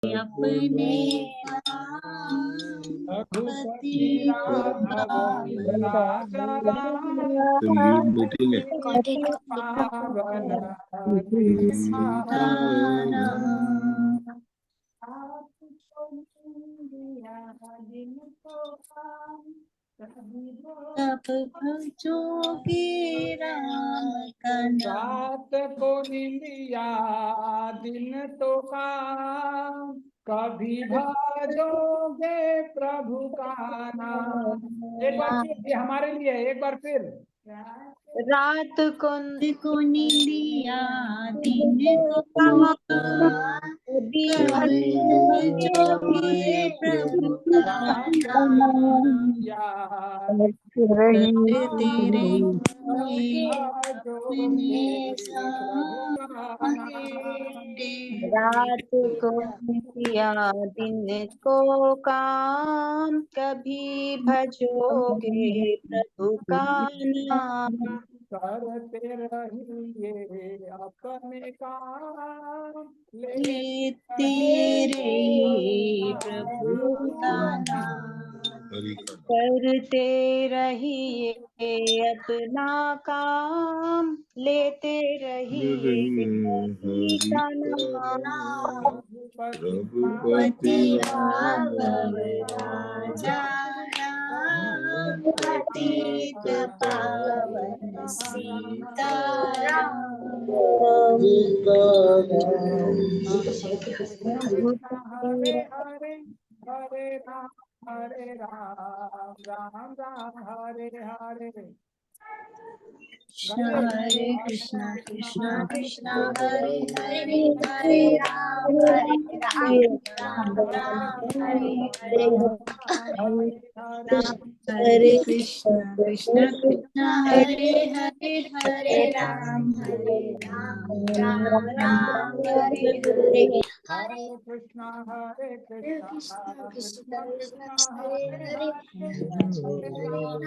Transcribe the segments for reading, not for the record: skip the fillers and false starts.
अपने रघुपति राघव राजा पावन तब भजोगे राम का नाम। रात को निंदिया दिन तो काम, कभी भजोगे प्रभु का नाम। एक बार फिर, ये हमारे लिए एक बार फिर। रात को निंदिया दिन को कभी भजोगे प्रभु का नाम। करते रहिए अपने रात को निंदिया दिन को काम, कभी भजोगे प्रभु का नाम। करते रहिए अपने काम, लेते रहिए प्रभु का नाम। करते रहिए अपना काम, लेते रहिए हरि का नाम। रघुपति राघव राजा राम, पतित पावन सीताराम। हरे हरे हरे राम हरे राम राम राम हरे हरे। हरे कृष्णा कृष्णा कृष्णा हरे हरे, हरे राम राम राम हरे हरे। हरे कृष्णा कृष्णा कृष्णा हरे हरे, हरे राम राम राम हरे हरे। हरे कृष्णा कृष्णा कृष्णा कृष्णा हरे हरे,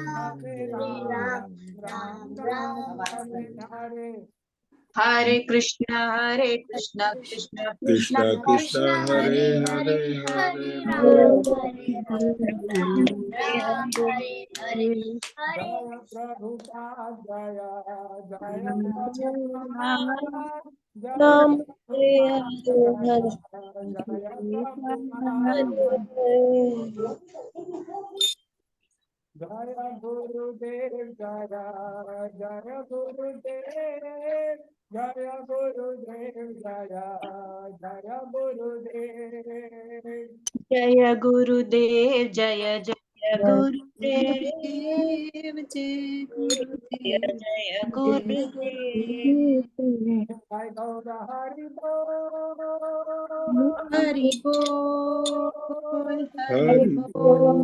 हरे राम राम राम हरे हरे। हरे कृष्णा कृष्णा कृष्णा कृष्णा हरे हरे, हरे राम राम हरे हरे। जय प्रभुपाद जय जय नाम जय गुरुदेव जय जय गुरुदेव जय गुरुदेव जय जय गुरुदेव। जय गुरुदेव जय जय गुरुदेव जय जय जय गुरुदेव। जय गौर हरि बोल हरि बोल हरि बोल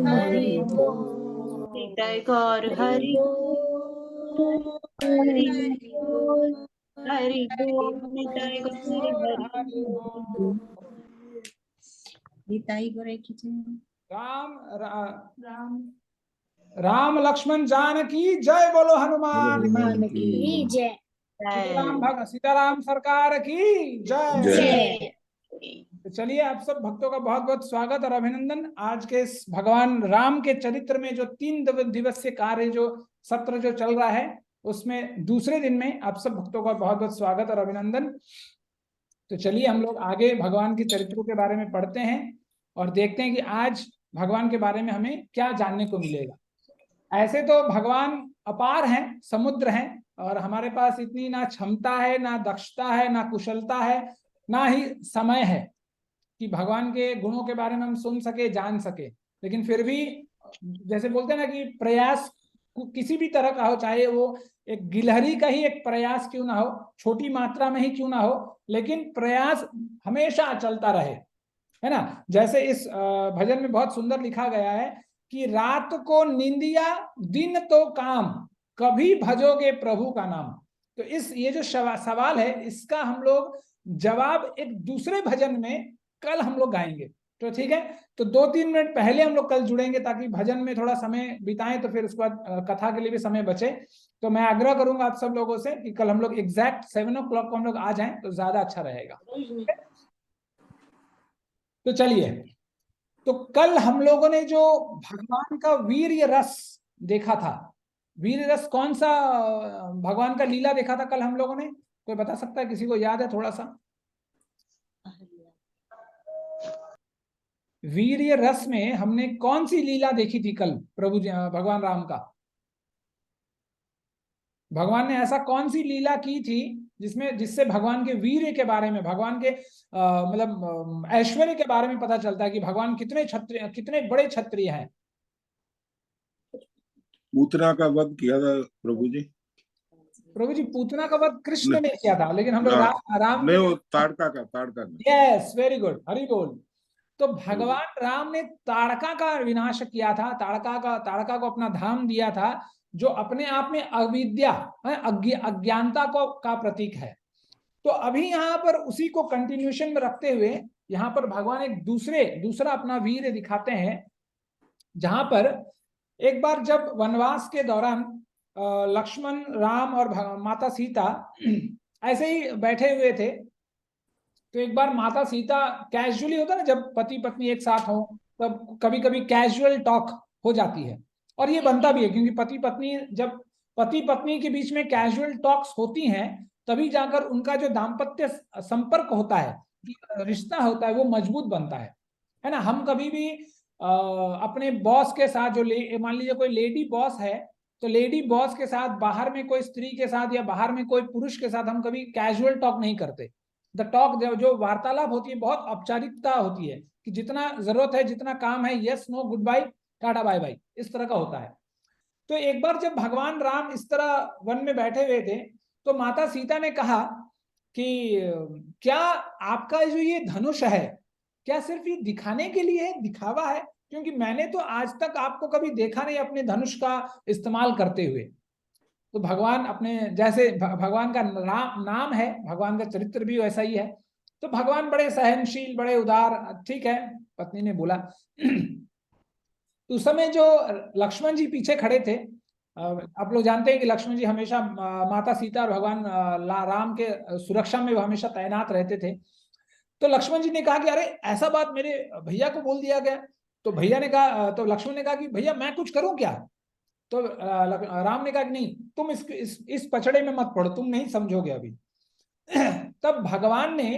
हरि बोल। जय गौर हरि बोल हरि बोल हरि बोल जय गौर हरि गीताई गोरे की राम राम लक्ष्मण जानकी जय बोलो हनुमान की जय। सीताराम सरकार की जय। तो चलिए आप सब भक्तों का बहुत बहुत स्वागत और अभिनंदन। आज के इस भगवान राम के चरित्र में जो 3 दिवसीय कार्य जो सत्र जो चल रहा है, उसमें दूसरे दिन में आप सब भक्तों का बहुत बहुत स्वागत और अभिनंदन। तो चलिए हम लोग आगे भगवान के चरित्रों के बारे में पढ़ते हैं और देखते हैं कि आज भगवान के बारे में हमें क्या जानने को मिलेगा। ऐसे तो भगवान अपार हैं, समुद्र हैं, और हमारे पास इतनी ना क्षमता है, ना दक्षता है, ना कुशलता है, ना ही समय है कि भगवान के गुणों के बारे में हम सुन सके, जान सके। लेकिन फिर भी जैसे बोलते हैं ना कि प्रयास किसी भी तरह का हो, चाहे वो एक गिलहरी का ही एक प्रयास क्यों ना हो, छोटी मात्रा में ही क्यों ना हो, लेकिन प्रयास हमेशा चलता रहे, है ना। जैसे इस भजन में बहुत सुंदर लिखा गया है कि रात को निंदिया दिन तो काम, कभी भजोगे प्रभु का नाम। तो ये जो सवाल है, इसका हम लोग जवाब एक दूसरे भजन में कल हम लोग गाएंगे। तो ठीक है, तो 2-3 मिनट पहले हम लोग कल जुड़ेंगे ताकि भजन में थोड़ा समय बिताएं, तो फिर उसके बाद कथा के लिए भी समय बचे। तो मैं आग्रह करूंगा आप सब लोगों से कि कल हम लोग एग्जैक्ट 7 o'clock को हम लोग आ जाएं तो ज्यादा अच्छा रहेगा। तो चलिए, तो कल हम लोगों ने जो भगवान का वीर्य रस देखा था, वीर्य रस कौन सा भगवान का लीला देखा था कल हम लोगों ने? कोई बता सकता है? किसी को याद है थोड़ा सा? वीर्य रस में हमने कौन सी लीला देखी थी कल प्रभु जी, भगवान राम का? भगवान ने ऐसा कौन सी लीला की थी जिसमें जिससे भगवान के वीर्य के बारे में, भगवान के मतलब ऐश्वर्य के बारे में पता चलता है कि भगवान कितने क्षत्रिय, कितने बड़े क्षत्रिय हैं? पूतना का वध किया था प्रभु जी। प्रभु जी, पूतना का वध कृष्ण ने किया था, लेकिन हम लोग राम नहीं, वो ताड़का ने। यस, वेरी गुड, हरि बोल। तो भगवान राम ने ताड़का का विनाश किया था, ताड़का को अपना धाम दिया था, जो अपने आप में अविद्या, अज्ञानता को का प्रतीक है। तो अभी यहाँ पर उसी को कंटिन्यूशन में रखते हुए यहाँ पर भगवान एक दूसरा अपना वीर दिखाते हैं, जहां पर एक बार जब वनवास के दौरान लक्ष्मण, राम और माता सीता ऐसे ही बैठे हुए थे, तो एक बार माता सीता, कैजुअली होता है ना जब पति पत्नी एक साथ हो, तब कभी कभी कैजुअल टॉक हो जाती है, और ये बनता भी है, क्योंकि जब पति पत्नी के बीच में कैजुअल टॉक्स होती हैं, तभी जाकर उनका जो दाम्पत्य संपर्क होता है, रिश्ता होता है, वो मजबूत बनता है ना। हम कभी भी अपने बॉस के साथ, जो मान लीजिए कोई लेडी बॉस है, तो लेडी बॉस के साथ बाहर में कोई स्त्री के साथ या बाहर में कोई पुरुष के साथ हम कभी कैजुअल टॉक नहीं करते। द टॉक, जो वार्तालाप होती है, बहुत औपचारिकता होती है कि जितना जरूरत है, जितना काम है, yes no good bye tata bye bye, इस तरह का होता है। तो एक बार जब भगवान राम इस तरह वन में बैठे हुए थे, तो माता सीता ने कहा कि क्या आपका जो ये धनुष है, क्या सिर्फ ये दिखाने के लिए है, दिखावा है? क्योंकि मैंने तो आज तक आपको कभी देखा नहीं अपने धनुष का इस्तेमाल करते हुए। तो भगवान अपने, जैसे भगवान का नाम है, भगवान का चरित्र भी वैसा ही है, तो भगवान बड़े सहनशील, बड़े उदार, ठीक है, पत्नी ने बोला। तो उस समय जो लक्ष्मण जी पीछे खड़े थे, आप लोग जानते हैं कि लक्ष्मण जी हमेशा माता सीता और भगवान राम के सुरक्षा में वो हमेशा तैनात रहते थे। तो लक्ष्मण जी ने कहा कि अरे ऐसा बात मेरे भैया को बोल दिया गया। तो भैया ने कहा, तो लक्ष्मण ने कहा कि भैया मैं कुछ करूं क्या? तो राम ने कहा कि नहीं, तुम इस पचड़े में मत पड़ो, तुम नहीं समझोगे अभी। तब भगवान ने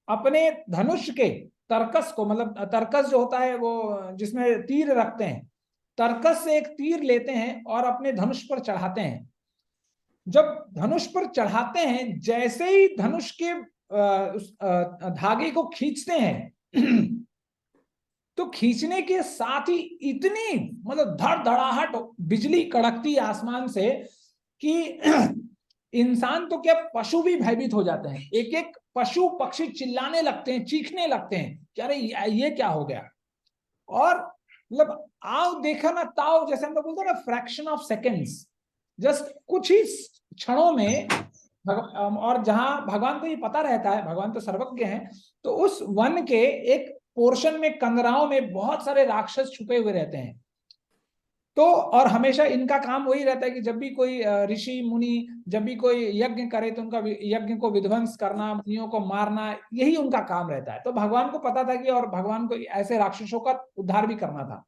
अपने धनुष के तरकस को, मतलब तरकस जो होता है वो जिसमें तीर रखते हैं, तरकस से एक तीर लेते हैं और अपने धनुष पर चढ़ाते हैं। जब धनुष पर चढ़ाते हैं, जैसे ही धनुष के उस धागे को खींचते हैं, तो खींचने के साथ ही इतनी, मतलब धड़धड़ाहट, बिजली कड़कती आसमान से कि इंसान तो क्या, पशु भी भयभीत हो जाते हैं। एक एक पशु पक्षी चिल्लाने लगते हैं, चीखने लगते हैं कि अरे ये क्या हो गया। और मतलब आओ देखा ना ताओ, जैसे हम लोग बोलते हैं ना, फ्रैक्शन ऑफ सेकेंड्स, जस्ट कुछ ही क्षणों में और जहां भगवान को ये पता रहता है, भगवान तो सर्वज्ञ हैं, तो उस वन के एक पोर्शन में, कंदराओं में बहुत सारे राक्षस छुपे हुए रहते हैं। तो और हमेशा इनका काम वही रहता है कि जब भी कोई ऋषि मुनि जब भी कोई यज्ञ करे, तो उनका यज्ञ को विध्वंस करना, मुनियों को मारना, यही उनका काम रहता है। तो भगवान को पता था कि, और भगवान को ऐसे राक्षसों का उद्धार भी करना था।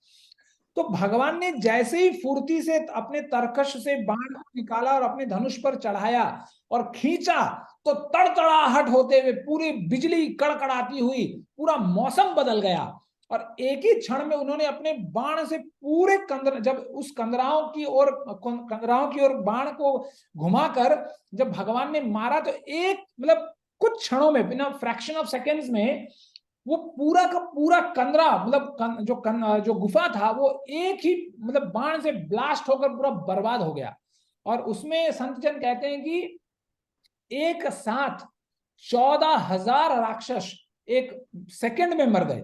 तो भगवान ने जैसे ही फुर्ती से अपने तरकश से बाण को निकाला और अपने धनुष पर चढ़ाया और खींचा, तो तड़तड़ाहट होते हुए पूरी बिजली कड़कड़ाती हुई पूरा मौसम बदल गया। और एक ही क्षण में उन्होंने अपने बाण से पूरे जब उस कंदराओं की ओर बाण को घुमाकर जब भगवान ने मारा, तो एक, मतलब कुछ क्षणों में, बिना फ्रैक्शन ऑफ सेकेंड्स में, वो पूरा का पूरा कंदरा, मतलब जो गुफा था, वो एक ही, मतलब बाण से ब्लास्ट होकर पूरा बर्बाद हो गया। और उसमें संतजन कहते हैं कि एक साथ 14,000 राक्षस एक सेकंड में मर गए।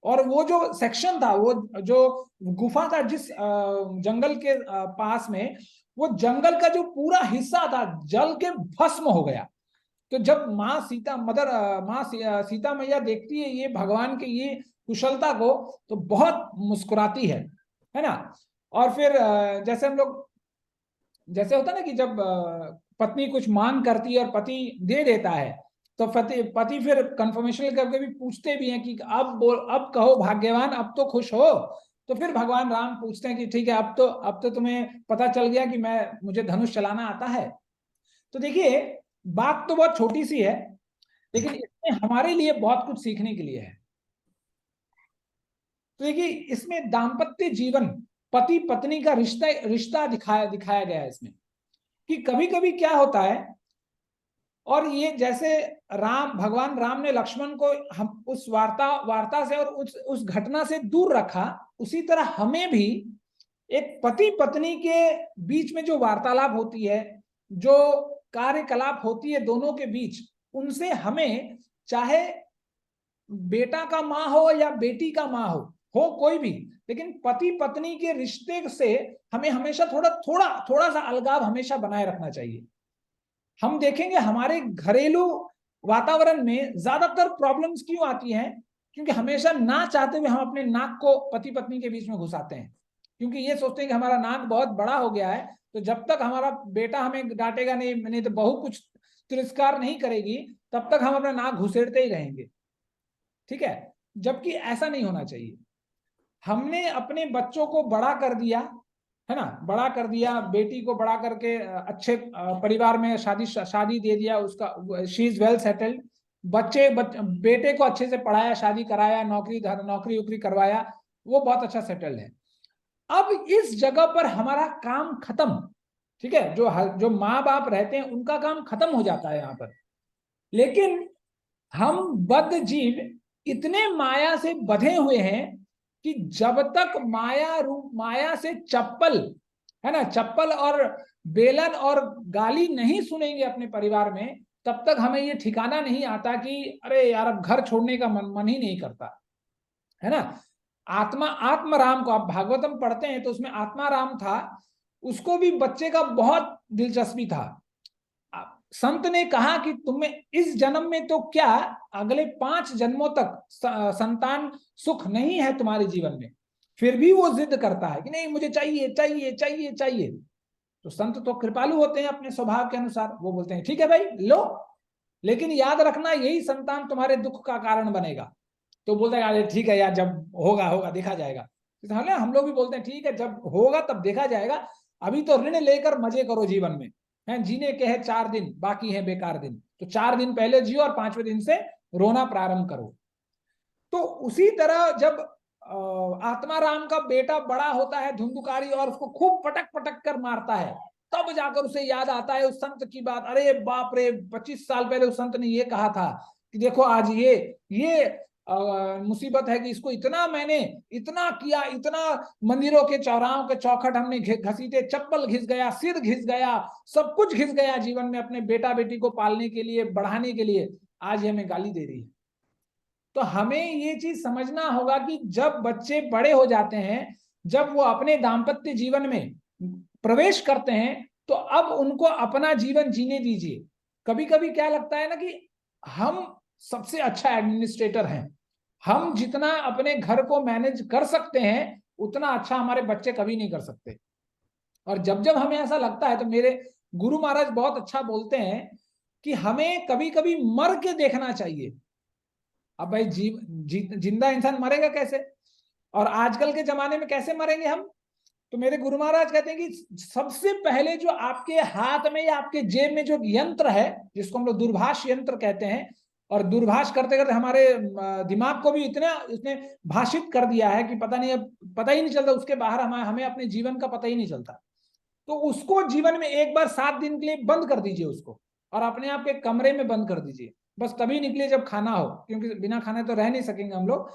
और वो जो सेक्शन था, वो जो गुफा था, जिस जंगल के पास में, वो जंगल का जो पूरा हिस्सा था जल के भस्म हो गया। तो जब माँ सीता मैया देखती है ये भगवान के ये कुशलता को, तो बहुत मुस्कुराती है ना। और फिर जैसे हम लोग, जैसे होता है ना कि जब पत्नी कुछ मांग करती है और पति दे देता है, तो पति फिर कंफर्मेशन करके भी पूछते भी हैं कि अब कहो भाग्यवान, अब तो खुश हो। तो फिर भगवान राम पूछते हैं कि ठीक है, अब तो तुम्हें पता चल गया कि मुझे धनुष चलाना आता है। तो देखिए, बात तो बहुत छोटी सी है, लेकिन इसमें हमारे लिए बहुत कुछ सीखने के लिए है। तो देखिए, इसमें दाम्पत्य जीवन, पति पत्नी का रिश्ता दिखाया गया है इसमें, कि कभी कभी क्या होता है, और ये जैसे भगवान राम ने लक्ष्मण को हम उस वार्ता से और उस घटना से दूर रखा, उसी तरह हमें भी एक पति पत्नी के बीच में जो वार्तालाप होती है, जो कार्यकलाप होती है दोनों के बीच, उनसे हमें, चाहे बेटा का माँ हो या बेटी का माँ हो कोई भी, लेकिन पति पत्नी के रिश्ते से हमें हमेशा थोड़ा सा अलगाव हमेशा बनाए रखना चाहिए। हम देखेंगे हमारे घरेलू वातावरण में ज्यादातर प्रॉब्लम्स क्यों आती हैं, क्योंकि हमेशा ना चाहते हुए हम अपने नाक को पति पत्नी के बीच में घुसाते हैं, क्योंकि ये सोचते हैं कि हमारा नाक बहुत बड़ा हो गया है, तो जब तक हमारा बेटा हमें डांटेगा नहीं तो बहू कुछ तिरस्कार नहीं करेगी, तब तक हम अपना नाक घुसेड़ते ही रहेंगे। ठीक है, जबकि ऐसा नहीं होना चाहिए। हमने अपने बच्चों को बड़ा कर दिया है ना, बड़ा कर दिया, बेटी को बड़ा करके अच्छे परिवार में शादी दे दिया, उसका शी इज वेल सेटल्ड, बेटे को अच्छे से पढ़ाया, शादी कराया, नौकरी उकरी करवाया, वो बहुत अच्छा सेटल्ड है। अब इस जगह पर हमारा काम खत्म। ठीक है, जो माँ बाप रहते हैं उनका काम खत्म हो जाता है यहाँ पर। लेकिन हम बद्ध जीव इतने माया से बंधे हुए हैं कि जब तक माया से चप्पल है ना, चप्पल और बेलन और गाली नहीं सुनेंगे अपने परिवार में, तब तक हमें ये ठिकाना नहीं आता कि अरे यार अब घर छोड़ने का मन ही नहीं करता, है ना। आत्मा राम को आप भागवतम पढ़ते हैं तो उसमें आत्मा राम था, उसको भी बच्चे का बहुत दिलचस्पी था। संत ने कहा कि तुम्हें इस जन्म में तो क्या, अगले 5 जन्मों तक संतान सुख नहीं है तुम्हारे जीवन में, फिर भी वो जिद करता है कि नहीं मुझे चाहिए चाहिए चाहिए चाहिए। तो संत तो कृपालु होते हैं अपने स्वभाव के अनुसार, वो बोलते हैं ठीक है भाई लो, लेकिन याद रखना यही संतान तुम्हारे दुख का कारण बनेगा। तो बोलते हैं अरे ठीक है यार, जब होगा देखा जाएगा। हम लोग भी बोलते हैं ठीक है, जब होगा तब देखा जाएगा, अभी तो ऋण लेकर मजे करो जीवन में, हैं जीने के हैं 4 दिन, बाकी है बेकार दिन, तो 4 दिन पहले जियो और 5वें दिन से रोना प्रारंभ करो। तो उसी तरह जब आत्मा राम का बेटा बड़ा होता है धुंधुकारी और उसको खूब पटक पटक कर मारता है, तब जाकर उसे याद आता है उस संत की बात, अरे बाप रे 25 साल पहले उस संत ने ये कहा था कि देखो आज ये मुसीबत है कि इसको मैंने इतना किया, इतना मंदिरों के चौराहों के चौखट हमने घसीटे, चप्पल घिस गया, सिर घिस गया, सब कुछ घिस गया जीवन में अपने बेटा बेटी को पालने के लिए, बढ़ाने के लिए, आज ये हमें गाली दे रही है। तो हमें ये चीज समझना होगा कि जब बच्चे बड़े हो जाते हैं, जब वो अपने दाम्पत्य जीवन में प्रवेश करते हैं, तो अब उनको अपना जीवन जीने दीजिए। कभी कभी क्या लगता है ना कि हम सबसे अच्छा एडमिनिस्ट्रेटर हैं, हम जितना अपने घर को मैनेज कर सकते हैं उतना अच्छा हमारे बच्चे कभी नहीं कर सकते। और जब जब हमें ऐसा लगता है तो मेरे गुरु महाराज बहुत अच्छा बोलते हैं कि हमें कभी कभी मर के देखना चाहिए। अब भाई जिंदा इंसान मरेगा कैसे, और आजकल के जमाने में कैसे मरेंगे हम। तो मेरे गुरु महाराज कहते हैं कि सबसे पहले जो आपके हाथ में या आपके जेब में जो यंत्र है, जिसको हम लोग दूरभाष यंत्र कहते हैं, और दूरभाष करते करते हमारे दिमाग को भी उसने भाषित कर दिया है कि पता ही नहीं चलता, उसके बाहर हमें अपने जीवन का पता ही नहीं चलता। तो उसको जीवन में एक बार 7 दिन के लिए बंद कर दीजिए उसको, और अपने आप के कमरे में बंद कर दीजिए, बस तभी निकलिए जब खाना हो, क्योंकि बिना खाने तो रह नहीं सकेंगे हम लोग।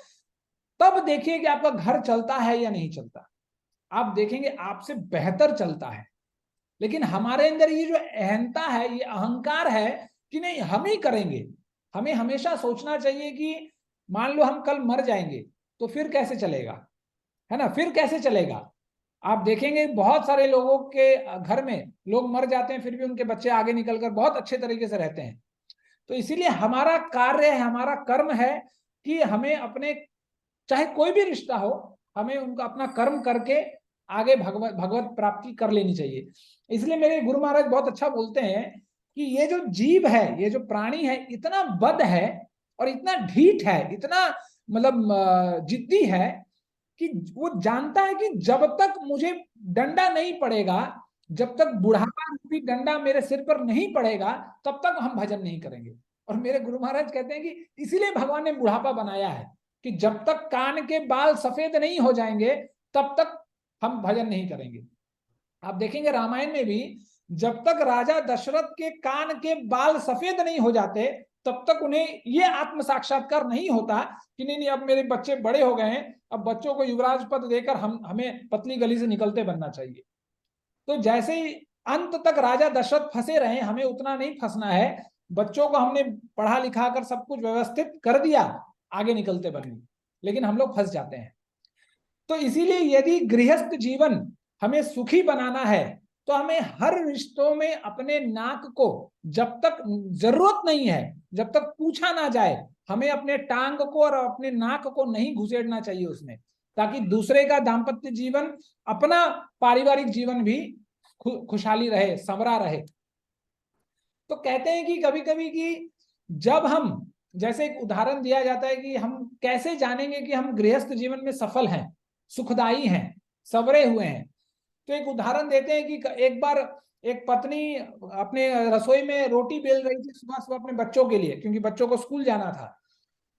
तब देखिए कि आपका घर चलता है या नहीं चलता, आप देखेंगे आपसे बेहतर चलता है। लेकिन हमारे अंदर ये जो अहंता है, ये अहंकार है कि नहीं हम ही करेंगे। हमें हमेशा सोचना चाहिए कि मान लो हम कल मर जाएंगे तो फिर कैसे चलेगा, है ना, फिर कैसे चलेगा। आप देखेंगे बहुत सारे लोगों के घर में लोग मर जाते हैं, फिर भी उनके बच्चे आगे निकलकर बहुत अच्छे तरीके से रहते हैं। तो इसीलिए हमारा कार्य है, हमारा कर्म है कि हमें अपने, चाहे कोई भी रिश्ता हो, हमें उनका अपना कर्म करके आगे भगवत प्राप्ति कर लेनी चाहिए। इसलिए मेरे गुरु महाराज बहुत अच्छा बोलते हैं कि ये जो जीव है, ये जो प्राणी है, इतना बद है और इतना ढीठ है, इतना मतलब जिद्दी है कि वो जानता है कि जब तक मुझे डंडा नहीं पड़ेगा, जब तक बुढ़ापा रूपी डंडा मेरे सिर पर नहीं पड़ेगा, तब तक हम भजन नहीं करेंगे। और मेरे गुरु महाराज कहते हैं कि इसीलिए भगवान ने बुढ़ापा बनाया है कि जब तक कान के बाल सफेद नहीं हो जाएंगे तब तक हम भजन नहीं करेंगे। आप देखेंगे रामायण में भी जब तक राजा दशरथ के कान के बाल सफेद नहीं हो जाते तब तक उन्हें ये आत्म साक्षात्कार नहीं होता कि नहीं अब मेरे बच्चे बड़े हो गए हैं, अब बच्चों को युवराज पद देकर हमें पतली गली से निकलते बनना चाहिए। तो जैसे ही अंत तक राजा दशरथ फंसे रहे, हमें उतना नहीं फंसना है। बच्चों को हमने पढ़ा लिखा कर सब कुछ व्यवस्थित कर दिया, आगे निकलते बने, लेकिन हम लोग फंस जाते हैं। तो इसीलिए यदि गृहस्थ जीवन हमें सुखी बनाना है तो हमें हर रिश्तों में अपने नाक को, जब तक जरूरत नहीं है, जब तक पूछा ना जाए, हमें अपने टांग को और अपने नाक को नहीं घुसेड़ना चाहिए उसमें, ताकि दूसरे का दाम्पत्य जीवन, अपना पारिवारिक जीवन भी खुशहाली रहे, संवरा रहे। तो कहते हैं कि कभी कभी कि जब हम, जैसे एक उदाहरण दिया जाता है कि हम कैसे जानेंगे कि हम गृहस्थ जीवन में सफल हैं, सुखदायी हैं, संवरे हुए हैं। तो एक उदाहरण देते हैं कि एक बार एक पत्नी अपने रसोई में रोटी बेल रही थी सुबह सुबह अपने बच्चों के लिए, क्योंकि बच्चों को स्कूल जाना था।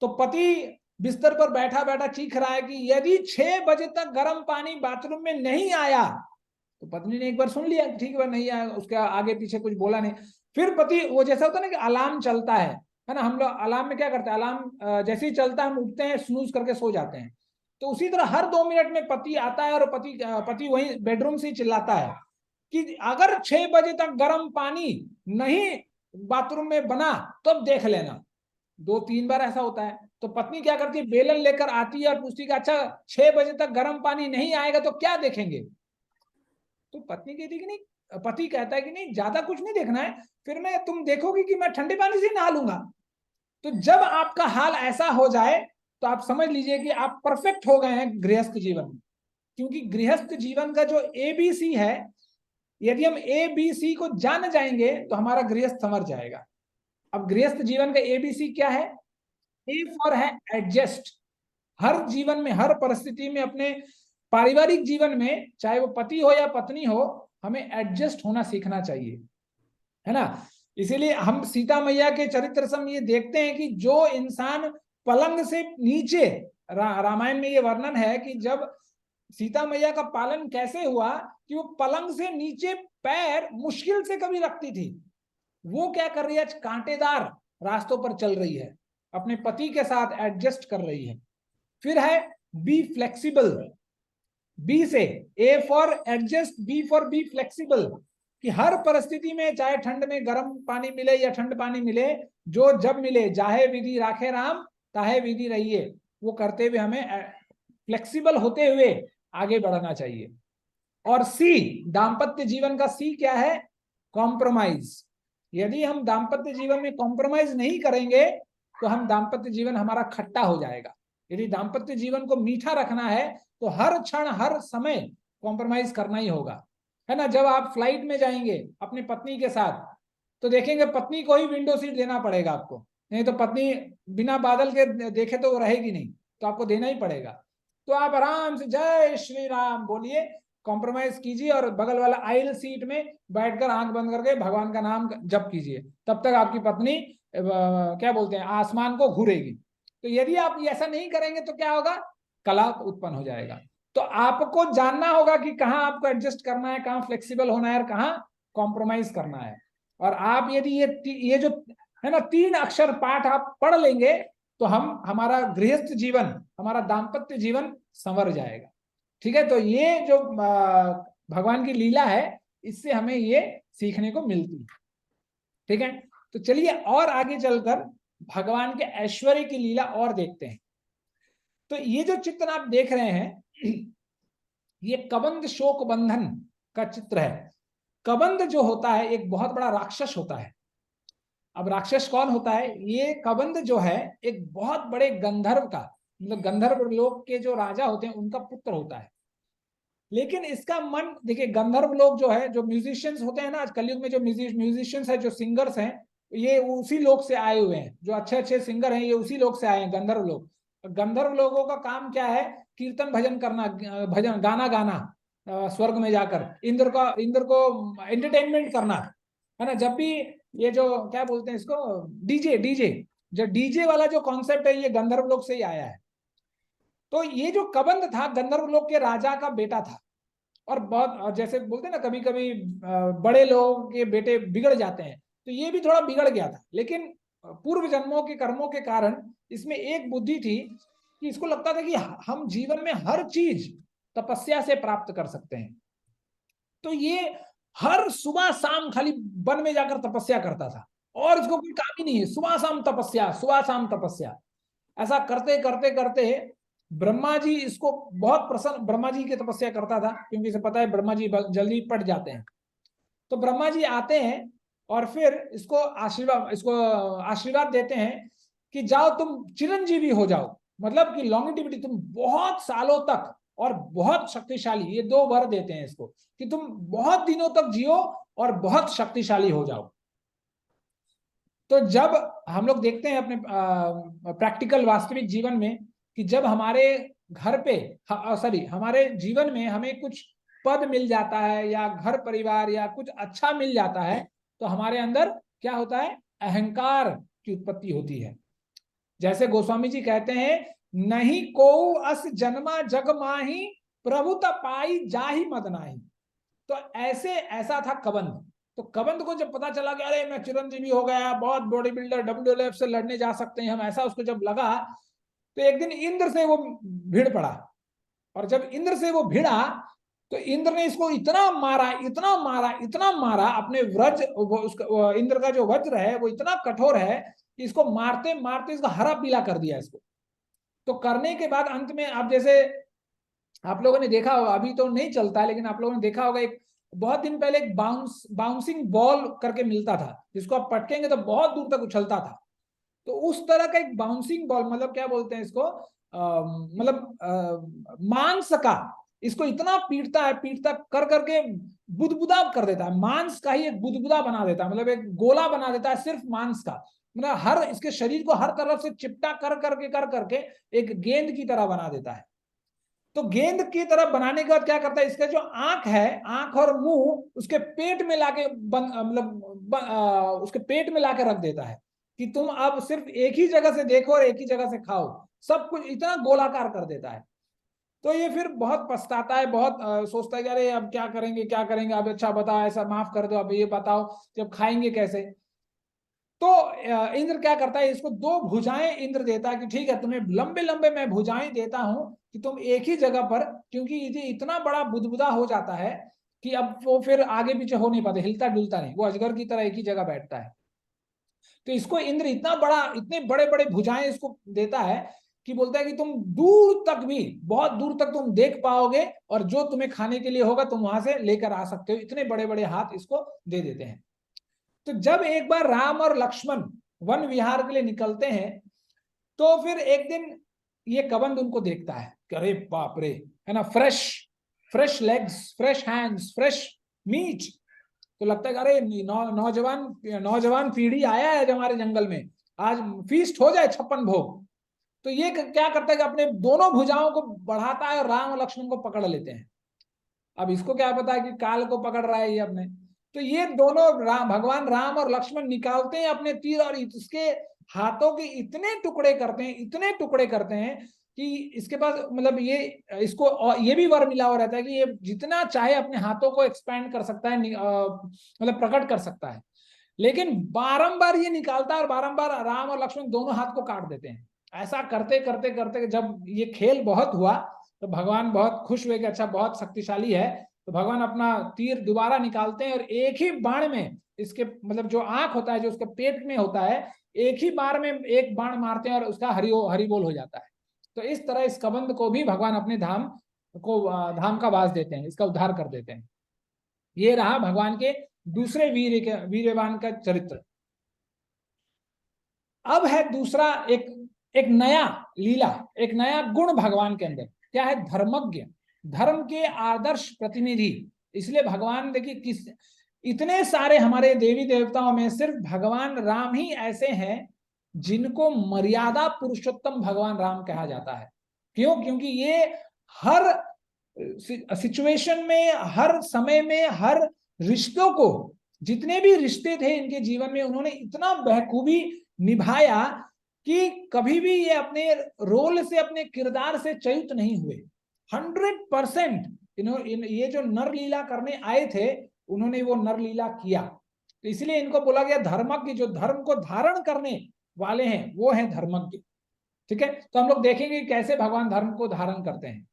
तो पति बिस्तर पर बैठा बैठा चीख रहा है कि यदि 6 बजे तक गर्म पानी बाथरूम में नहीं आया, तो पत्नी ने एक बार सुन लिया, ठीक है नहीं आया, उसके आगे पीछे कुछ बोला नहीं। फिर पति, वो जैसा होता है ना कि अलार्म चलता है ना, हम लोग अलार्म में क्या करते हैं, अलार्म जैसे ही चलता है हम उठते हैं, स्नूज करके सो जाते हैं। तो उसी तरह हर 2 मिनट में पति आता है और पति वही बेडरूम से ही चिल्लाता है कि अगर 6 बजे तक गर्म पानी नहीं बाथरूम में बना तो अब देख लेना। 2-3 बार ऐसा होता है। तो पत्नी क्या करती है, बेलन लेकर आती है और पूछती है अच्छा 6 बजे तक गर्म पानी नहीं आएगा तो क्या देखेंगे। तो पत्नी कहती कि नहीं, पति कहता है कि नहीं ज्यादा कुछ नहीं देखना है, फिर मैं, तुम देखोगी कि मैं ठंडे पानी से नहा लूंगा। तो जब आपका हाल ऐसा हो जाए तो आप समझ लीजिए कि आप परफेक्ट हो गए हैं गृहस्थ जीवन में। क्योंकि गृहस्थ जीवन का जो ABC है, यदि हम ABC को जान जाएंगे तो हमारा गृहस्थ संवर जाएगा। अब गृहस्थ जीवन का ABC क्या है? A फॉर है एडजस्ट। हर जीवन में, हर परिस्थिति में, अपने पारिवारिक जीवन में, चाहे वो पति हो या पत्नी हो, हमें एडजस्ट होना सीखना चाहिए, है ना। इसीलिए हम सीता मैया के चरित्र से हम ये देखते हैं कि जो इंसान पलंग से नीचे, रामायण में ये वर्णन है कि जब सीता मैया का पालन कैसे हुआ कि वो पलंग से नीचे पैर मुश्किल से कभी रखती थी, वो क्या कर रही है, कांटेदार रास्तों पर चल रही है, अपने पति के साथ एडजस्ट कर रही है। फिर है बी फ्लेक्सिबल। बी से, A for adjust, B for be flexible, कि हर परिस्थिति में, चाहे ठंड में गर्म पानी मिले या ठंड पानी मिले, जो जब मिले, जाहे विधि राखे राम ताहे विधि रहिए, वो करते हुए हमें फ्लेक्सिबल होते हुए आगे बढ़ना चाहिए। और सी, दाम्पत्य जीवन का सी क्या है? कॉम्प्रोमाइज। यदि हम दाम्पत्य जीवन में कॉम्प्रोमाइज नहीं करेंगे तो हम दाम्पत्य जीवन हमारा खट्टा हो जाएगा। यदि दाम्पत्य जीवन को मीठा रखना है तो हर क्षण, हर समय कॉम्प्रोमाइज करना ही होगा, है ना। जब आप फ्लाइट में जाएंगे अपनी पत्नी के साथ तो देखेंगे पत्नी को ही विंडो सीट देना पड़ेगा आपको, नहीं तो पत्नी बिना बादल के देखे तो वो रहेगी नहीं, तो आपको देना ही पड़ेगा। तो आप आराम से जय श्री राम बोलिए, कॉम्प्रोमाइज कीजिए और बगल वाला आइल सीट में बैठकर आंख बंद करके भगवान का नाम जप कीजिए, तब तक आपकी पत्नी क्या बोलते हैं, आसमान को घूरेगी। तो यदि आप ऐसा नहीं करेंगे तो क्या होगा, कलह उत्पन्न हो जाएगा। तो आपको जानना होगा कि कहाँ आपको एडजस्ट करना है, कहाँ फ्लेक्सिबल होना है और कहाँ कॉम्प्रोमाइज करना है। और आप यदि ये जो है ना 3 अक्षर पाठ आप पढ़ लेंगे तो हमारा गृहस्थ जीवन, हमारा दाम्पत्य जीवन संवर जाएगा। ठीक है, तो ये जो भगवान की लीला है, इससे हमें ये सीखने को मिलती है। ठीक है, तो चलिए और आगे चलकर भगवान के ऐश्वर्य की लीला और देखते हैं। तो ये जो चित्र आप देख रहे हैं, ये कबंध शोक बंधन का चित्र है। कबंध जो होता है एक बहुत बड़ा राक्षस होता है। अब राक्षस कौन होता है? ये कबंध जो है एक बहुत बड़े गंधर्व का, मतलब गंधर्व लोक के जो राजा होते हैं उनका पुत्र होता है। लेकिन इसका मन देखिए, गंधर्व लोग जो है, जो म्यूजिशियंस होते हैं ना, आज कलयुग में जो म्यूजिशियंस है, जो सिंगर्स हैं, ये उसी लोग से आए हुए हैं। जो अच्छे अच्छे सिंगर हैं ये उसी लोग से आए हैं, गंधर्व लोग। गंधर्व लोगों का काम क्या है? कीर्तन भजन करना, भजन गाना गाना, स्वर्ग में जाकर इंद्र को एंटरटेनमेंट करना, है ना। जब भी ये जो क्या बोलते हैं इसको, डीजे डीजे जो डीजे वाला जो कॉन्सेप्ट है, ये गंधर्व लोग से ही आया है। तो ये जो कबंध था, गंधर्व लोग के राजा का बेटा था। और बहुत जैसे बोलते हैं ना, कभी कभी बड़े लोगों के बेटे बिगड़ जाते हैं, तो ये भी थोड़ा बिगड़ गया था। लेकिन पूर्व जन्मों के कर्मों के कारण इसमें एक बुद्धि थी कि इसको लगता था कि हम जीवन में हर चीज तपस्या से प्राप्त कर सकते हैं। तो ये हर सुबह शाम खाली वन में जाकर तपस्या करता था, और इसको कोई काम ही नहीं है, सुबह शाम तपस्या, सुबह शाम तपस्या। ऐसा करते करते करते ब्रह्मा जी इसको बहुत प्रसन्न, ब्रह्मा जी की तपस्या करता था, क्योंकि इसे पता है ब्रह्मा जी जल्दी पट जाते हैं। तो ब्रह्मा जी आते हैं और फिर इसको आशीर्वाद देते हैं कि जाओ तुम चिरंजीवी हो जाओ, मतलब कि लॉन्गेटिविटी, तुम बहुत सालों तक और बहुत शक्तिशाली, ये दो वर देते हैं इसको कि तुम बहुत दिनों तक जियो और बहुत शक्तिशाली हो जाओ। तो जब हम लोग देखते हैं अपने प्रैक्टिकल वास्तविक जीवन में कि जब हमारे घर पे, सॉरी, हमारे जीवन में हमें कुछ पद मिल जाता है या घर परिवार या कुछ अच्छा मिल जाता है, तो हमारे अंदर क्या होता है? अहंकार की उत्पत्ति होती है। जैसे गोस्वामी जी कहते हैं, नहीं को अस जन्मा जग माही, प्रभु पाई जाहि मद नाही। तो ऐसा था कबंध। तो कबंध को जब पता चला कि अरे मैं चिरंजीवी हो गया, बहुत बॉडी बिल्डर, WWF से लड़ने जा सकते हैं हम, ऐसा उसको जब लगा, तो एक दिन इंद्र से वो भिड़ पड़ा। और जब इंद्र से वो भिड़ा, तो इंद्र ने इसको इतना मारा, इतना मारा, इतना मारा, अपने व्रज, इंद्र का जो वज्र है वो इतना कठोर है कि इसको मारते मारते इसको हरा पीला कर दिया इसको। तो करने के बाद अंत में, आप जैसे आप लोगों ने देखा होगा, अभी तो नहीं चलता है, लेकिन आप लोगों ने देखा होगा, एक बहुत दिन पहले एक बाउंसिंग बॉल करके मिलता था, जिसको आप पटकेंगे तो बहुत दूर तक उछलता था। तो उस तरह का एक बाउंसिंग बॉल, मतलब क्या बोलते हैं इसको, मतलब मांस का, इसको इतना पीटता है, पीटता कर करके बुदबुदा कर देता है, मांस का ही एक बुदबुदा बना देता है, मतलब एक गोला बना देता है सिर्फ मांस का। मतलब हर इसके शरीर को हर तरफ से चिपटा कर करके एक गेंद की तरह बना देता है। तो गेंद की तरह बनाने के बाद क्या करता है, इसका जो आंख है, आंख और मुंह उसके पेट में लाके उसके पेट में लाके रख देता है कि तुम अब सिर्फ एक ही जगह से देखो और एक ही जगह से खाओ, सब कुछ इतना गोलाकार कर देता है। तो ये फिर बहुत पछताता है, बहुत सोचता है कि अरे अब क्या करेंगे, क्या करेंगे, अब अच्छा बताओ, ऐसा माफ कर दो, अब ये बताओ जब खाएंगे कैसे। तो इंद्र क्या करता है, इसको दो भुजाएं इंद्र देता है कि ठीक है, तुम्हें लंबे लंबे मैं भुजाएं देता हूं कि तुम एक ही जगह पर, क्योंकि ये इतना बड़ा बुदबुदा हो जाता है कि अब वो फिर आगे पीछे हो नहीं पाते, हिलता डुलता नहीं, वो अजगर की तरह एक ही जगह बैठता है। तो इसको इंद्र इतना बड़ा, इतने बड़े बड़े भुजाएं इसको देता है कि बोलता है कि तुम दूर तक भी, बहुत दूर तक तुम देख पाओगे, और जो तुम्हें खाने के लिए होगा तुम वहां से लेकर आ सकते हो, इतने बड़े बड़े हाथ इसको दे देते हैं। तो जब एक बार राम और लक्ष्मण वन विहार के लिए निकलते हैं, तो फिर एक दिन ये कबंध उनको देखता है कि अरे बाप रे, है ना, fresh fresh legs, fresh hands, fresh meat. तो लगता है कि अरे नौजवान पीढ़ी आया है हमारे जंगल में, आज फीस्ट हो जाए 56 भोग। तो ये क्या करता है कि अपने दोनों भुजाओं को बढ़ाता है और राम और लक्ष्मण को पकड़ लेते हैं। अब इसको क्या पता है कि काल को पकड़ रहा है ये अपने। तो ये दोनों भगवान राम और लक्ष्मण निकालते हैं अपने तीर, और इसके हाथों के इतने टुकड़े करते हैं, इतने टुकड़े करते हैं कि इसके पास, मतलब ये इसको ये भी वर मिला हुआ रहता है कि ये जितना चाहे अपने हाथों को एक्सपैंड कर सकता है, मतलब प्रकट कर सकता है। लेकिन बारंबार ये निकालता है और बारंबार राम और लक्ष्मण दोनों हाथ को काट देते हैं। ऐसा करते करते करते जब ये खेल बहुत हुआ, तो भगवान बहुत खुश हुए कि अच्छा बहुत शक्तिशाली है। तो भगवान अपना तीर दोबारा निकालते हैं और एक ही बाण में इसके, मतलब जो आंख होता है, जो उसके पेट में होता है, एक ही बार में एक बाण मारते हैं और उसका हरि बोल हो जाता है। तो इस तरह इस कबंध को भी भगवान अपने धाम का वास देते हैं, इसका उद्धार कर देते हैं। ये रहा भगवान के दूसरे वीर्यवान का चरित्र। अब है दूसरा एक नया लीला, एक नया गुण भगवान के अंदर, क्या है? धर्मज्ञ। धर्म के आदर्श प्रतिनिधि। इसलिए भगवान देखिए किस इतने सारे हमारे देवी देवताओं में सिर्फ भगवान राम ही ऐसे हैं जिनको मर्यादा पुरुषोत्तम भगवान राम कहा जाता है। क्यों? क्योंकि ये हर सिचुएशन में, हर समय में, हर रिश्तों को, जितने भी रिश्ते थे इनके जीवन में, उन्होंने इतना बखूबी निभाया कि कभी भी ये अपने रोल से, अपने किरदार से च्युत नहीं हुए। 100% ये जो नरलीला करने आए थे उन्होंने वो नरलीला किया। तो इसलिए इनको बोला गया धर्मज्ञ। जो धर्म को धारण करने वाले हैं वो हैं धर्मज्ञ। ठीक है, तो हम लोग देखेंगे कैसे भगवान धर्म को धारण करते हैं।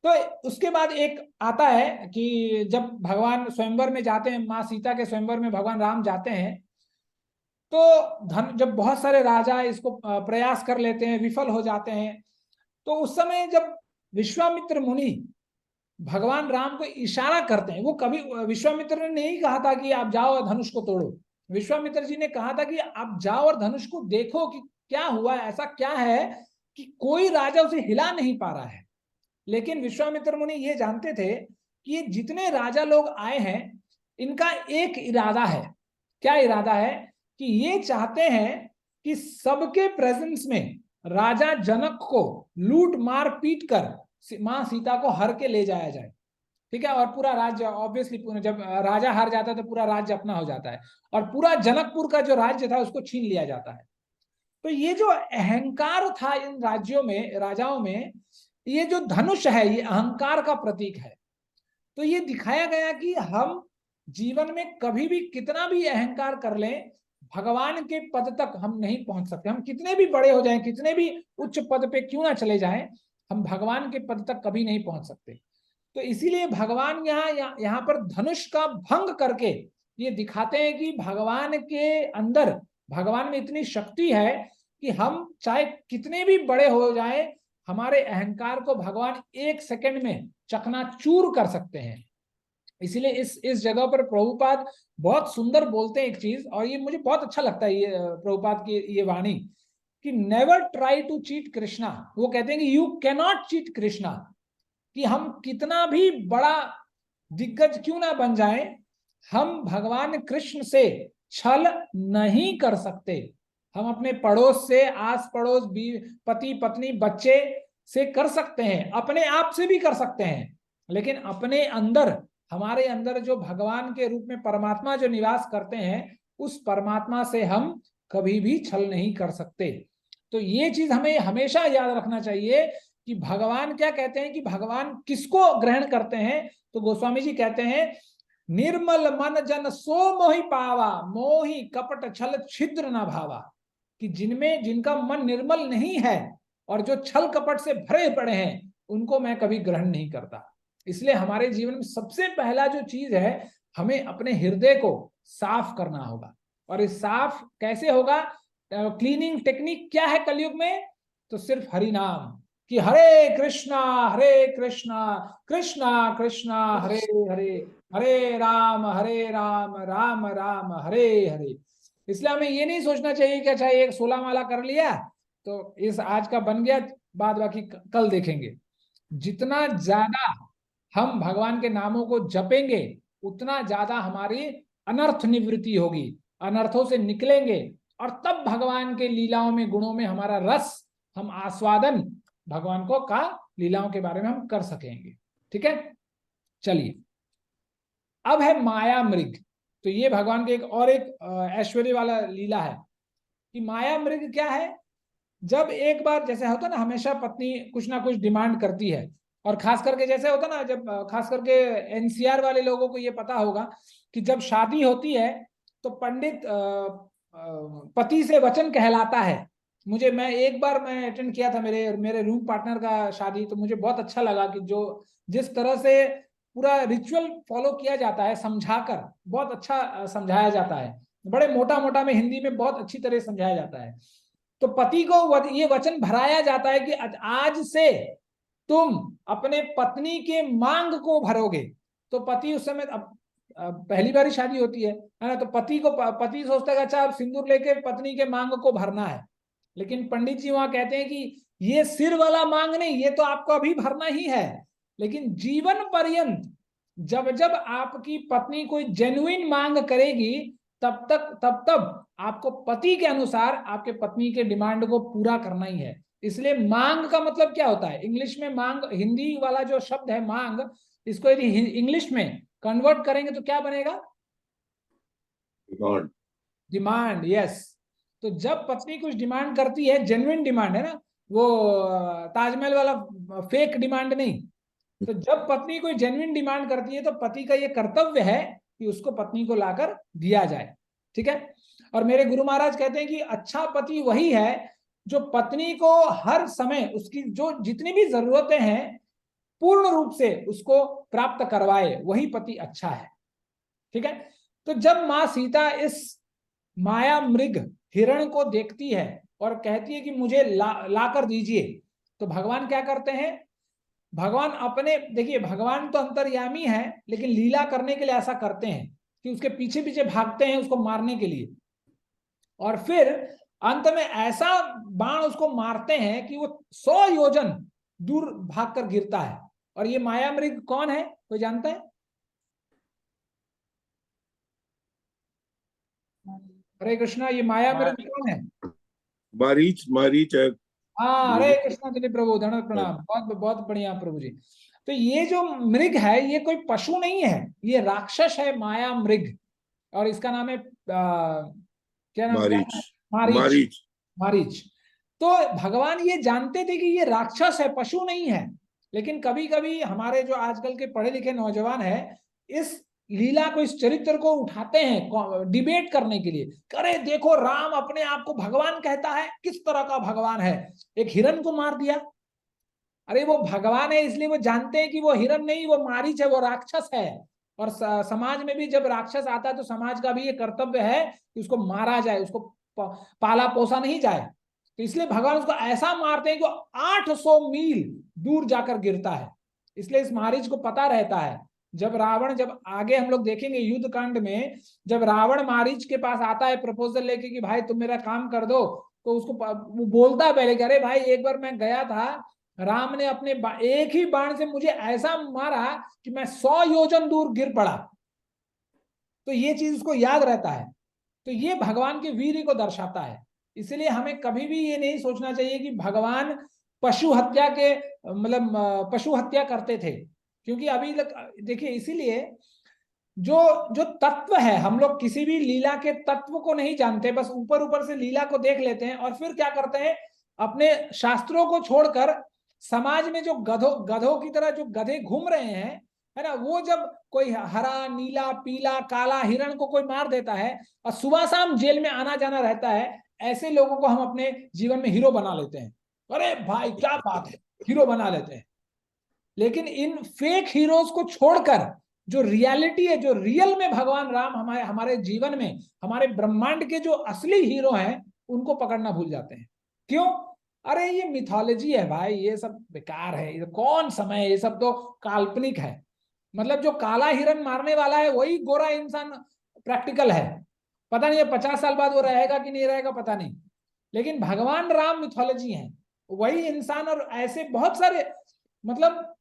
तो उसके बाद एक आता है कि जब भगवान स्वयंवर में जाते हैं, माँ सीता के स्वयंवर में भगवान राम जाते हैं, तो जब बहुत सारे राजा इसको प्रयास कर लेते हैं, विफल हो जाते हैं, तो उस समय जब विश्वामित्र मुनि भगवान राम को इशारा करते हैं, वो कभी विश्वामित्र ने नहीं कहा था कि आप जाओ और धनुष को तोड़ो। विश्वामित्र जी ने कहा था कि आप जाओ और धनुष को देखो कि क्या हुआ, ऐसा क्या है कि कोई राजा उसे हिला नहीं पा रहा है। लेकिन विश्वामित्र मुनि ये जानते थे कि ये जितने राजा लोग आए हैं इनका एक इरादा है। क्या इरादा है? कि ये चाहते हैं कि सबके प्रेजेंस में राजा जनक को लूट मार पीट कर मां सीता को हर के ले जाया जाए। ठीक है, और पूरा राज्य ऑब्वियसली, जब राजा हार जाता है तो पूरा राज्य अपना हो जाता है, और पूरा जनकपुर का जो राज्य था उसको छीन लिया जाता है। तो ये जो अहंकार था इन राज्यों में, राजाओं में, ये जो धनुष है ये अहंकार का प्रतीक है। तो ये दिखाया गया कि हम जीवन में कभी भी कितना भी अहंकार कर लें, भगवान के पद तक हम नहीं पहुंच सकते। हम कितने भी बड़े हो जाएं, कितने भी उच्च पद पे क्यों ना चले जाएं, हम भगवान के पद तक कभी नहीं पहुंच सकते। तो इसीलिए भगवान यहाँ पर धनुष का भंग करके ये दिखाते हैं कि भगवान के अंदर, भगवान में इतनी शक्ति है कि हम चाहे कितने भी बड़े हो जाएं, हमारे अहंकार को भगवान 1 सेकंड में चकनाचूर कर सकते हैं। इसीलिए इस जगह पर प्रभुपाद बहुत सुंदर बोलते हैं एक चीज, और ये मुझे बहुत अच्छा लगता है, ये प्रभुपाद की ये वाणी, कि never try to cheat Krishna. वो कहते हैं कि यू कैनॉट चीट कृष्णा। कि हम कितना भी बड़ा दिग्गज क्यों ना बन जाएं, हम भगवान कृष्ण से छल नहीं कर सकते। हम अपने पड़ोस से, आस पड़ोस, पति पत्नी बच्चे से कर सकते हैं, अपने आप से भी कर सकते हैं, लेकिन अपने अंदर, हमारे अंदर जो भगवान के रूप में परमात्मा जो निवास करते हैं, उस परमात्मा से हम कभी भी छल नहीं कर सकते। तो ये चीज हमें हमेशा याद रखना चाहिए कि भगवान क्या कहते हैं, कि भगवान किसको ग्रहण करते हैं। तो गोस्वामी जी कहते हैं, निर्मल मन जन सो मोहि पावा, मोहि कपट छल छिद्र न भावा। कि जिनका मन निर्मल नहीं है और जो छल कपट से भरे पड़े हैं, उनको मैं कभी ग्रहण नहीं करता। इसलिए हमारे जीवन में सबसे पहला जो चीज है, हमें अपने हृदय को साफ करना होगा। और इस साफ कैसे होगा? क्लीनिंग टेक्निक क्या है कलयुग में? तो सिर्फ हरि नाम, कि हरे कृष्णा कृष्णा कृष्णा हरे हरे, हरे राम राम राम हरे हरे। इसलिए हमें ये नहीं सोचना चाहिए कि अच्छा एक 16 माला कर लिया तो इस आज का बन गया, बाद बाकी कल देखेंगे। जितना ज्यादा हम भगवान के नामों को जपेंगे, उतना ज्यादा हमारी अनर्थ निवृत्ति होगी, अनर्थों से निकलेंगे, और तब भगवान के लीलाओं में, गुणों में हमारा रस, हम आस्वादन भगवान को का लीलाओं के बारे में हम कर सकेंगे। ठीक है, चलिए अब है माया मृग। तो ये भगवान के एक ऐश्वर्य वाला लीला है कि माया मृग क्या है। जब एक बार, जैसे होता ना, हमेशा पत्नी कुछ ना कुछ डिमांड करती है, और खास करके जैसे होता ना, जब खास करके एनसीआर वाले लोगों को ये पता होगा कि जब शादी होती है तो पंडित पति से वचन कहलाता है। मैं एक बार अटेंड किया था मेरे रूम पार्टनर का शादी, तो मुझे बहुत अच्छा लगा कि जिस तरह से पूरा रिचुअल फॉलो किया जाता है, समझाकर बहुत अच्छा समझाया जाता है, बड़े मोटा मोटा में हिंदी में बहुत अच्छी तरह समझाया जाता है। तो पति को ये वचन भराया जाता है कि आज से तुम अपने पत्नी के मांग को भरोगे। तो पति उस समय, अब पहली बार शादी होती है ना, तो पति सोचता है अच्छा अब सिंदूर लेके पत्नी के मांग को भरना है। लेकिन पंडित जी वहां कहते हैं कि ये सिर वाला मांग नहीं, ये तो आपको अभी भरना ही है, लेकिन जीवन पर्यंत जब जब आपकी पत्नी कोई जेन्युइन मांग करेगी तब आपको पति के अनुसार आपके पत्नी के डिमांड को पूरा करना ही है। इसलिए मांग का मतलब क्या होता है, इंग्लिश में मांग, हिंदी वाला जो शब्द है मांग, इसको यदि इंग्लिश में कन्वर्ट करेंगे तो क्या बनेगा? डिमांड। Demand, yes. तो जब पत्नी कुछ डिमांड करती है, जेन्युइन डिमांड है ना, वो ताजमहल वाला फेक डिमांड नहीं। तो जब पत्नी कोई जेन्युइन डिमांड करती है तो पति का ये कर्तव्य है कि उसको पत्नी को लाकर दिया जाए। ठीक है। और मेरे गुरु महाराज कहते हैं कि अच्छा पति वही है जो पत्नी को हर समय उसकी जो जितनी भी जरूरतें हैं पूर्ण रूप से उसको प्राप्त करवाए, वही पति अच्छा है। ठीक है। तो जब मां सीता इस माया मृग हिरण को देखती है और कहती है कि मुझे ला कर दीजिए, तो भगवान क्या करते हैं? भगवान अपने, देखिए भगवान तो अंतर्यामी है, लेकिन लीला करने के लिए ऐसा करते हैं कि उसके पीछे पीछे भागते हैं उसको मारने के लिए, और फिर अंत में ऐसा बाण उसको मारते हैं कि वो 100 योजन दूर भागकर गिरता है। और ये माया मृग कौन है, कोई जानता है? हरे कृष्णा, ये माया मृग कौन है? मारीच, मारीच है। हाँ, हरे कृष्णा चलिए प्रभु, धन्यवाद प्रणाम, बहुत बहुत बढ़िया प्रभु जी। तो ये जो मृग है ये कोई पशु नहीं है, ये राक्षस है, माया मृग। और इसका नाम है क्या नाम? मारीच। मारीच। मारीच। मारीच। तो भगवान ये जानते थे कि ये राक्षस है, पशु नहीं है, लेकिन कभी कभी हमारे जो आजकल के पढ़े लिखे नौजवान है इस लीला को, इस चरित्र को उठाते हैं डिबेट करने के लिए। अरे देखो राम अपने आप को भगवान कहता है, किस तरह का भगवान है, एक हिरण को मार दिया। अरे वो भगवान है इसलिए वो जानते हैं कि वो हिरण नहीं, वो मारीच है, वो राक्षस है। और समाज में भी जब राक्षस आता है तो समाज का भी ये कर्तव्य है कि उसको मारा जाए, उसको पाला पोसा नहीं जाए। तो इसलिए भगवान उसको ऐसा मारते हैं कि 800 मील दूर जाकर गिरता है। इसलिए इस मारीच को पता रहता है। जब रावण, जब आगे हम लोग देखेंगे युद्ध कांड में, जब रावण मारीच के पास आता है प्रपोजल लेके कि भाई तुम मेरा काम कर दो, तो उसको वो बोलता है पहले कि अरे भाई एक बार मैं गया था, राम ने अपने एक ही बाण से मुझे ऐसा मारा कि मैं 100 योजन दूर गिर पड़ा। तो ये चीज उसको याद रहता है। तो ये भगवान के वीर्य को दर्शाता है। इसलिए हमें कभी भी ये नहीं सोचना चाहिए कि भगवान पशु हत्या के, मतलब पशु हत्या करते थे, क्योंकि अभी देखिए, इसीलिए जो जो तत्व है, हम लोग किसी भी लीला के तत्व को नहीं जानते, बस ऊपर ऊपर से लीला को देख लेते हैं और फिर क्या करते हैं, अपने शास्त्रों को छोड़कर समाज में जो गधों की तरह जो गधे घूम रहे हैं, है ना, वो जब कोई हरा नीला पीला काला हिरण को कोई मार देता है और सुबह शाम जेल में आना जाना रहता है, ऐसे लोगों को हम अपने जीवन में हीरो बना लेते हैं। अरे भाई क्या बात है, हीरो बना लेते हैं। लेकिन इन फेक हीरोज को छोड़कर जो रियलिटी है, जो रियल में भगवान राम हमारे हमारे जीवन में, हमारे ब्रह्मांड के जो असली हीरो हैं, उनको पकड़ना भूल जाते हैं। क्यों? अरे ये मिथोलॉजी है भाई, ये सब बेकार है, ये कौन समय, ये सब तो काल्पनिक है। मतलब जो काला हिरण मारने वाला है वही गोरा इंसान प्रैक्टिकल है। पता नहीं 50 साल बाद वो रहेगा कि नहीं रहेगा, पता नहीं। लेकिन भगवान राम मिथोलॉजी है, वही इंसान। और ऐसे बहुत सारे, मतलब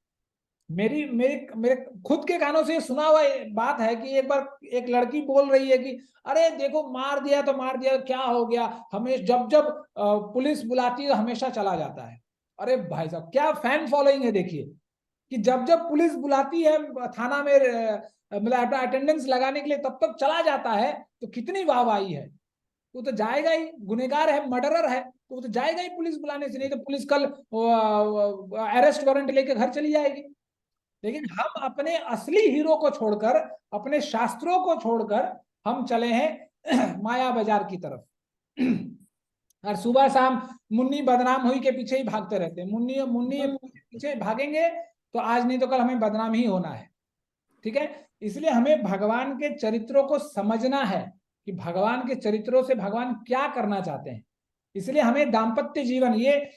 मेरी मेरे मेरे खुद के कानों से सुना हुआ बात है कि एक बार एक लड़की बोल रही है कि अरे देखो मार दिया तो मार दिया, क्या हो गया, हमें जब जब पुलिस बुलाती है हमेशा चला जाता है। अरे भाई साहब क्या फैन फॉलोइंग है, देखिए कि जब जब पुलिस बुलाती है थाना में, मतलब अपना अटेंडेंस लगाने के लिए, तब तक चला जाता है। तो कितनी वाहवाही है। वो तो जाएगा ही, गुनहगार है, मर्डरर है, तो वो तो जाएगा ही पुलिस बुलाने से, नहीं तो पुलिस कल अरेस्ट वारंट लेके घर चली जाएगी। लेकिन हम अपने असली हीरो को छोड़कर, अपने शास्त्रों को छोड़कर हम चले हैं माया बाजार की तरफ। और सुबह शाम मुन्नी बदनाम हुई के पीछे ही भागते रहते हैं। मुन्नी मुन्नी के पीछे भागेंगे तो आज नहीं तो कल हमें बदनाम ही होना है। ठीक है। इसलिए हमें भगवान के चरित्रों को समझना है कि भगवान के चरित्रों से भगवान क्या करना चाहते हैं। इसलिए हमें दाम्पत्य जीवन, ये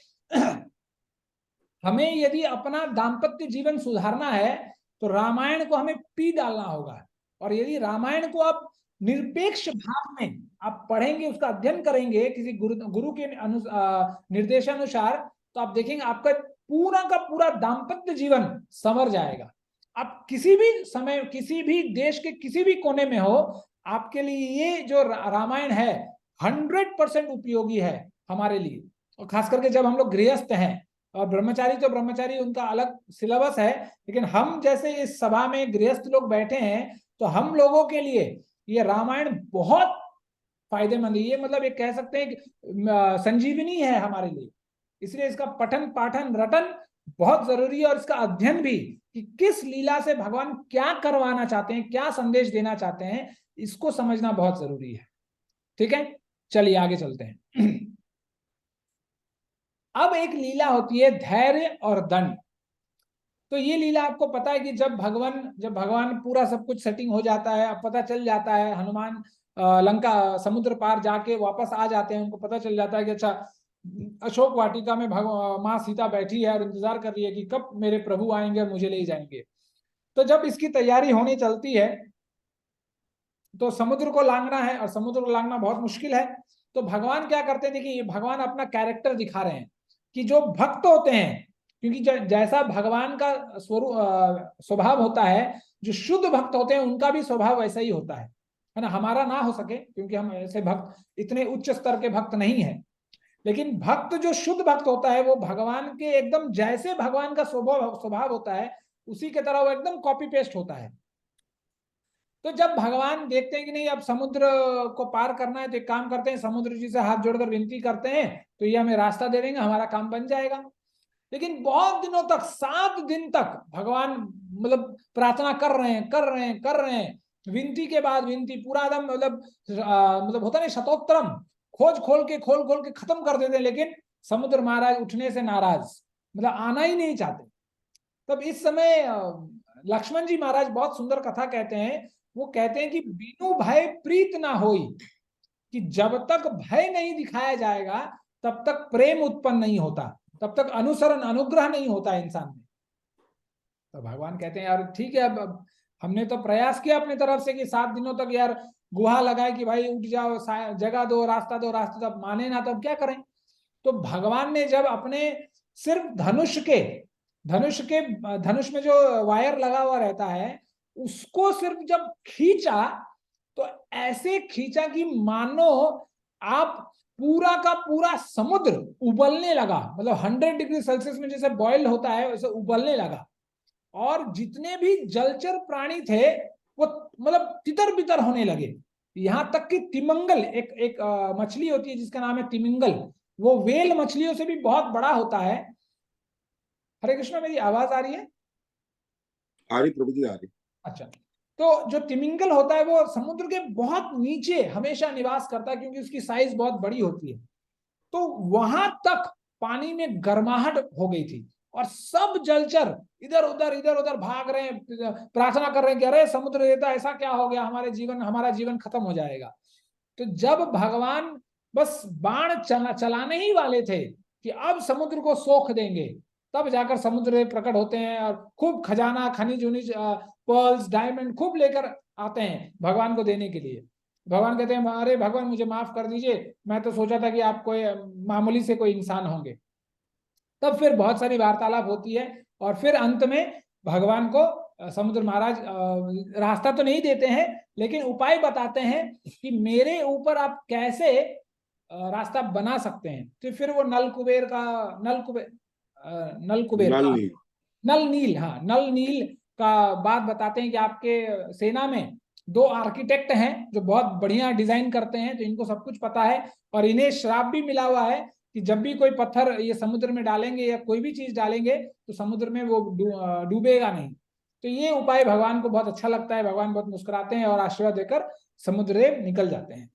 हमें यदि अपना दाम्पत्य जीवन सुधारना है तो रामायण को हमें पी डालना होगा। और यदि रामायण को आप निरपेक्ष भाव में आप पढ़ेंगे, उसका अध्ययन करेंगे किसी गुरु के निर्देशानुसार, तो आप देखेंगे आपका पूरा का पूरा दाम्पत्य जीवन संवर जाएगा। आप किसी भी समय, किसी भी देश के किसी भी कोने में हो, आपके लिए ये जो रामायण है 100% उपयोगी है हमारे लिए। और खास करके जब हम लोग गृहस्थ हैं, और ब्रह्मचारी तो ब्रह्मचारी, उनका अलग सिलेबस है, लेकिन हम जैसे इस सभा में गृहस्थ लोग बैठे हैं, तो हम लोगों के लिए ये रामायण बहुत फायदेमंद है। ये मतलब एक कह सकते हैं कि संजीवनी है हमारे लिए। इसलिए इसका पठन पाठन रटन बहुत जरूरी है, और इसका अध्ययन भी कि किस लीला से भगवान क्या करवाना चाहते हैं, क्या संदेश देना चाहते हैं, इसको समझना बहुत जरूरी है। ठीक है, चलिए आगे चलते हैं। अब एक लीला होती है धैर्य और दंड। तो ये लीला आपको पता है कि जब भगवान पूरा सब कुछ सेटिंग हो जाता है, अब पता चल जाता है, हनुमान लंका समुद्र पार जाके वापस आ जाते हैं, उनको पता चल जाता है कि अच्छा अशोक वाटिका में माँ सीता बैठी है और इंतजार कर रही है कि कब मेरे प्रभु आएंगे और मुझे ले जाएंगे। तो जब इसकी तैयारी होने चलती है, तो समुद्र को लांघना है, और समुद्र को लांघना बहुत मुश्किल है। तो भगवान क्या करते हैं, देखिए भगवान अपना कैरेक्टर दिखा रहे हैं कि जो भक्त होते हैं, क्योंकि जैसा भगवान का स्वभाव होता है, जो शुद्ध भक्त होते हैं उनका भी स्वभाव वैसा ही होता है ना। हमारा ना हो सके क्योंकि हम ऐसे भक्त इतने उच्च स्तर के भक्त नहीं है, लेकिन भक्त जो शुद्ध भक्त होता है वो भगवान के एकदम जैसे भगवान का स्वभाव होता है उसी के तरह वो एकदम कॉपी पेस्ट होता है। तो जब भगवान देखते हैं कि नहीं अब समुद्र को पार करना है, तो एक काम करते हैं, समुद्र जी से हाथ जोड़कर विनती करते हैं, तो ये हमें रास्ता दे देंगे, हमारा काम बन जाएगा। लेकिन बहुत दिनों तक, 7 दिन तक भगवान मतलब प्रार्थना कर रहे हैं, विनती के बाद विनती, पूरा एकदम मतलब होता नहीं शतोत्तरम, खोल खोल के खत्म कर देते हैं, लेकिन समुद्र महाराज उठने से नाराज, मतलब आना ही नहीं चाहते। तब इस समय लक्ष्मण जी महाराज बहुत सुंदर कथा कहते हैं। वो कहते हैं कि बिनु भय प्रीत ना होई, कि जब तक भय नहीं दिखाया जाएगा तब तक प्रेम उत्पन्न नहीं होता, तब तक अनुसरण अनुग्रह नहीं होता इंसान में। तो भगवान कहते हैं यार ठीक है, अब हमने तो प्रयास किया अपनी तरफ से कि 7 दिनों तक यार गुहा लगाए कि भाई उठ जाओ, जगह दो, रास्ता दो, रास्ता, तब माने ना, तो अब क्या करें। तो भगवान ने जब अपने सिर्फ धनुष में जो वायर लगा हुआ रहता है उसको सिर्फ जब खींचा, तो ऐसे खींचा कि मानो आप पूरा का पूरा समुद्र उबलने लगा, मतलब 100 डिग्री सेल्सियस में जैसे बॉयल होता है वैसे उबलने लगा। और जितने भी जलचर प्राणी थे वो मतलब तितर बितर होने लगे। यहां तक कि तिमिंगल, एक मछली होती है जिसका नाम है तिमिंगल, वो वेल मछलियों से भी बहुत बड़ा होता है। हरे कृष्णा, मेरी आवाज आ रही है? आ रही प्रभु जी, आ रही। अच्छा, तो जो तिमिंगल होता है वो समुद्र के बहुत नीचे हमेशा निवास करता है, क्योंकि उसकी साइज बहुत बड़ी होती है। तो वहां तक पानी में गर्माहट हो गई थी, और सब जलचर इधर उधर भाग रहे हैं, प्रार्थना कर रहे हैं कि अरे समुद्र देवता ऐसा क्या हो गया, हमारा जीवन खत्म हो जाएगा। तो जब भगवान बस बाण चलाने ही वाले थे कि अब समुद्र को सोख देंगे, तब जाकर समुद्र प्रकट होते हैं और खूब खजाना, खनिज उनिज, पर्ल्स, डायमंड खूब लेकर आते हैं भगवान को देने के लिए। भगवान कहते हैं अरे भगवान मुझे माफ कर दीजिए, मैं तो सोचा था कि आप कोई मामूली से कोई इंसान होंगे। तब फिर बहुत सारी वार्तालाप होती है, और फिर अंत में भगवान को समुद्र महाराज रास्ता तो नहीं देते हैं, लेकिन उपाय बताते हैं कि मेरे ऊपर आप कैसे रास्ता बना सकते हैं। तो फिर वो नल नील का बात बताते हैं कि आपके सेना में 2 आर्किटेक्ट हैं जो बहुत बढ़िया डिजाइन करते हैं, तो इनको सब कुछ पता है, और इन्हें श्राप भी मिला हुआ है कि जब भी कोई पत्थर ये समुद्र में डालेंगे या कोई भी चीज डालेंगे तो समुद्र में वो डूबेगा नहीं। तो ये उपाय भगवान को बहुत अच्छा लगता है, भगवान बहुत मुस्कुराते हैं और आशीर्वाद देकर समुद्र निकल जाते हैं।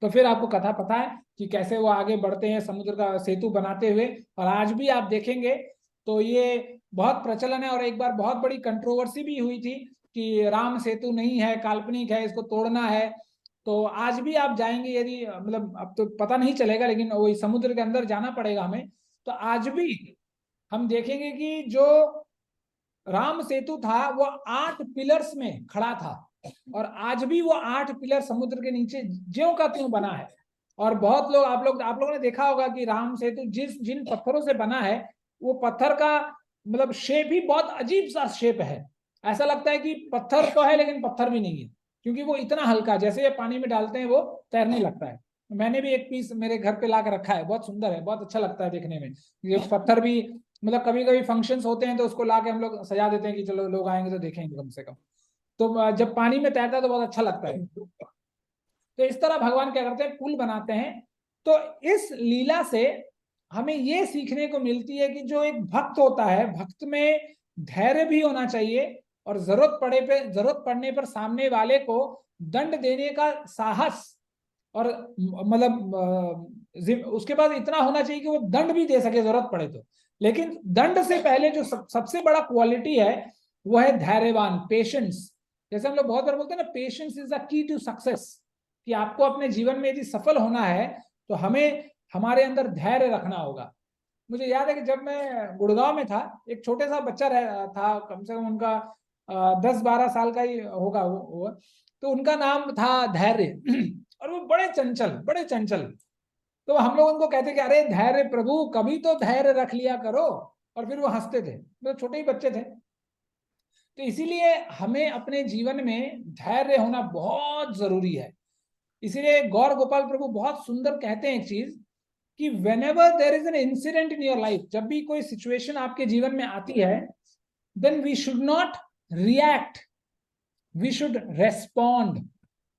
तो फिर आपको कथा पता है कि कैसे वो आगे बढ़ते हैं समुद्र का सेतु बनाते हुए। और आज भी आप देखेंगे तो ये बहुत प्रचलन है, और एक बार बहुत बड़ी कंट्रोवर्सी भी हुई थी कि राम सेतु नहीं है, काल्पनिक है, इसको तोड़ना है। तो आज भी आप जाएंगे, यदि मतलब अब तो पता नहीं चलेगा, लेकिन वही समुद्र के अंदर जाना पड़ेगा हमें, तो आज भी हम देखेंगे कि जो राम सेतु था वो 8 पिलर्स में खड़ा था, और आज भी वो 8 पिलर समुद्र के नीचे ज्यों का त्यों बना है। और बहुत लोग आप लोगों ने देखा होगा कि राम सेतु जिन पत्थरों से बना है, वो पत्थर का मतलब शेप ही बहुत अजीब सा शेप है। ऐसा लगता है कि पत्थर तो है लेकिन पत्थर भी नहीं है, क्योंकि वो इतना हल्का, जैसे ये पानी में डालते हैं वो तैरने लगता है। मैंने भी एक पीस मेरे घर पे ला के रखा है, बहुत सुंदर है, बहुत अच्छा लगता है देखने में। ये पत्थर भी मतलब कभी कभी फंक्शंस होते हैं तो उसको ला के हम लोग सजा देते हैं कि चलो लोग आएंगे तो देखेंगे कम से कम। तो जब पानी में तैरता है तो बहुत अच्छा लगता है। तो इस तरह भगवान क्या करते हैं, पुल बनाते हैं। तो इस लीला से हमें ये सीखने को मिलती है कि जो एक भक्त होता है, भक्त में धैर्य भी होना चाहिए, और जरूरत पड़ने पर सामने वाले को दंड देने का साहस, और मतलब उसके पास इतना होना चाहिए कि वो दंड भी दे सके जरूरत पड़े तो। लेकिन दंड से पहले जो सबसे बड़ा क्वालिटी है वो है धैर्यवान, पेशेंस। जैसे हम लोग बहुत बार बोलते हैं ना, patience is the key to success, कि आपको अपने जीवन में यदि सफल होना है तो हमें हमारे अंदर धैर्य रखना होगा। मुझे याद है कि जब मैं गुड़गांव में था, एक छोटे सा बच्चा था, कम से कम उनका 10-12 साल का ही होगा वो, तो उनका नाम था धैर्य। और वो बड़े चंचल। तो हम लोग उनको कहते कि अरे धैर्य प्रभु, कभी तो धैर्य रख लिया करो। और फिर वो हंसते थे, तो छोटे ही बच्चे थे। तो इसीलिए हमें अपने जीवन में धैर्य होना बहुत जरूरी है। इसीलिए गौर गोपाल प्रभु बहुत सुंदर कहते हैं एक चीज, कि whenever there is an incident in your life, जब भी कोई सिचुएशन आपके जीवन में आती है, then we should not react, we should respond,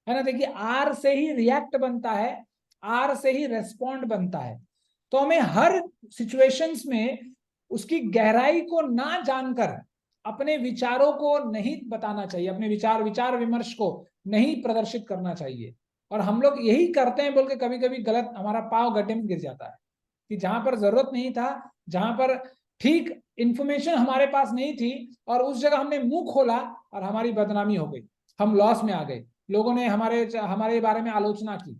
है ना। देखिए, आर से ही रिएक्ट बनता है, आर से ही रेस्पॉन्ड बनता है। तो हमें हर सिचुएशंस में उसकी गहराई को ना जानकर अपने विचारों को नहीं बताना चाहिए, अपने विचार विमर्श को नहीं प्रदर्शित करना चाहिए। और हम लोग यही करते हैं बोल के कभी कभी गलत, हमारा पांव गड्ढे में गिर जाता है, कि जहां पर जरूरत नहीं था, जहां पर ठीक इंफॉर्मेशन हमारे पास नहीं थी, और उस जगह हमने मुंह खोला और हमारी बदनामी हो गई, हम लॉस में आ गए, लोगों ने हमारे बारे में आलोचना की।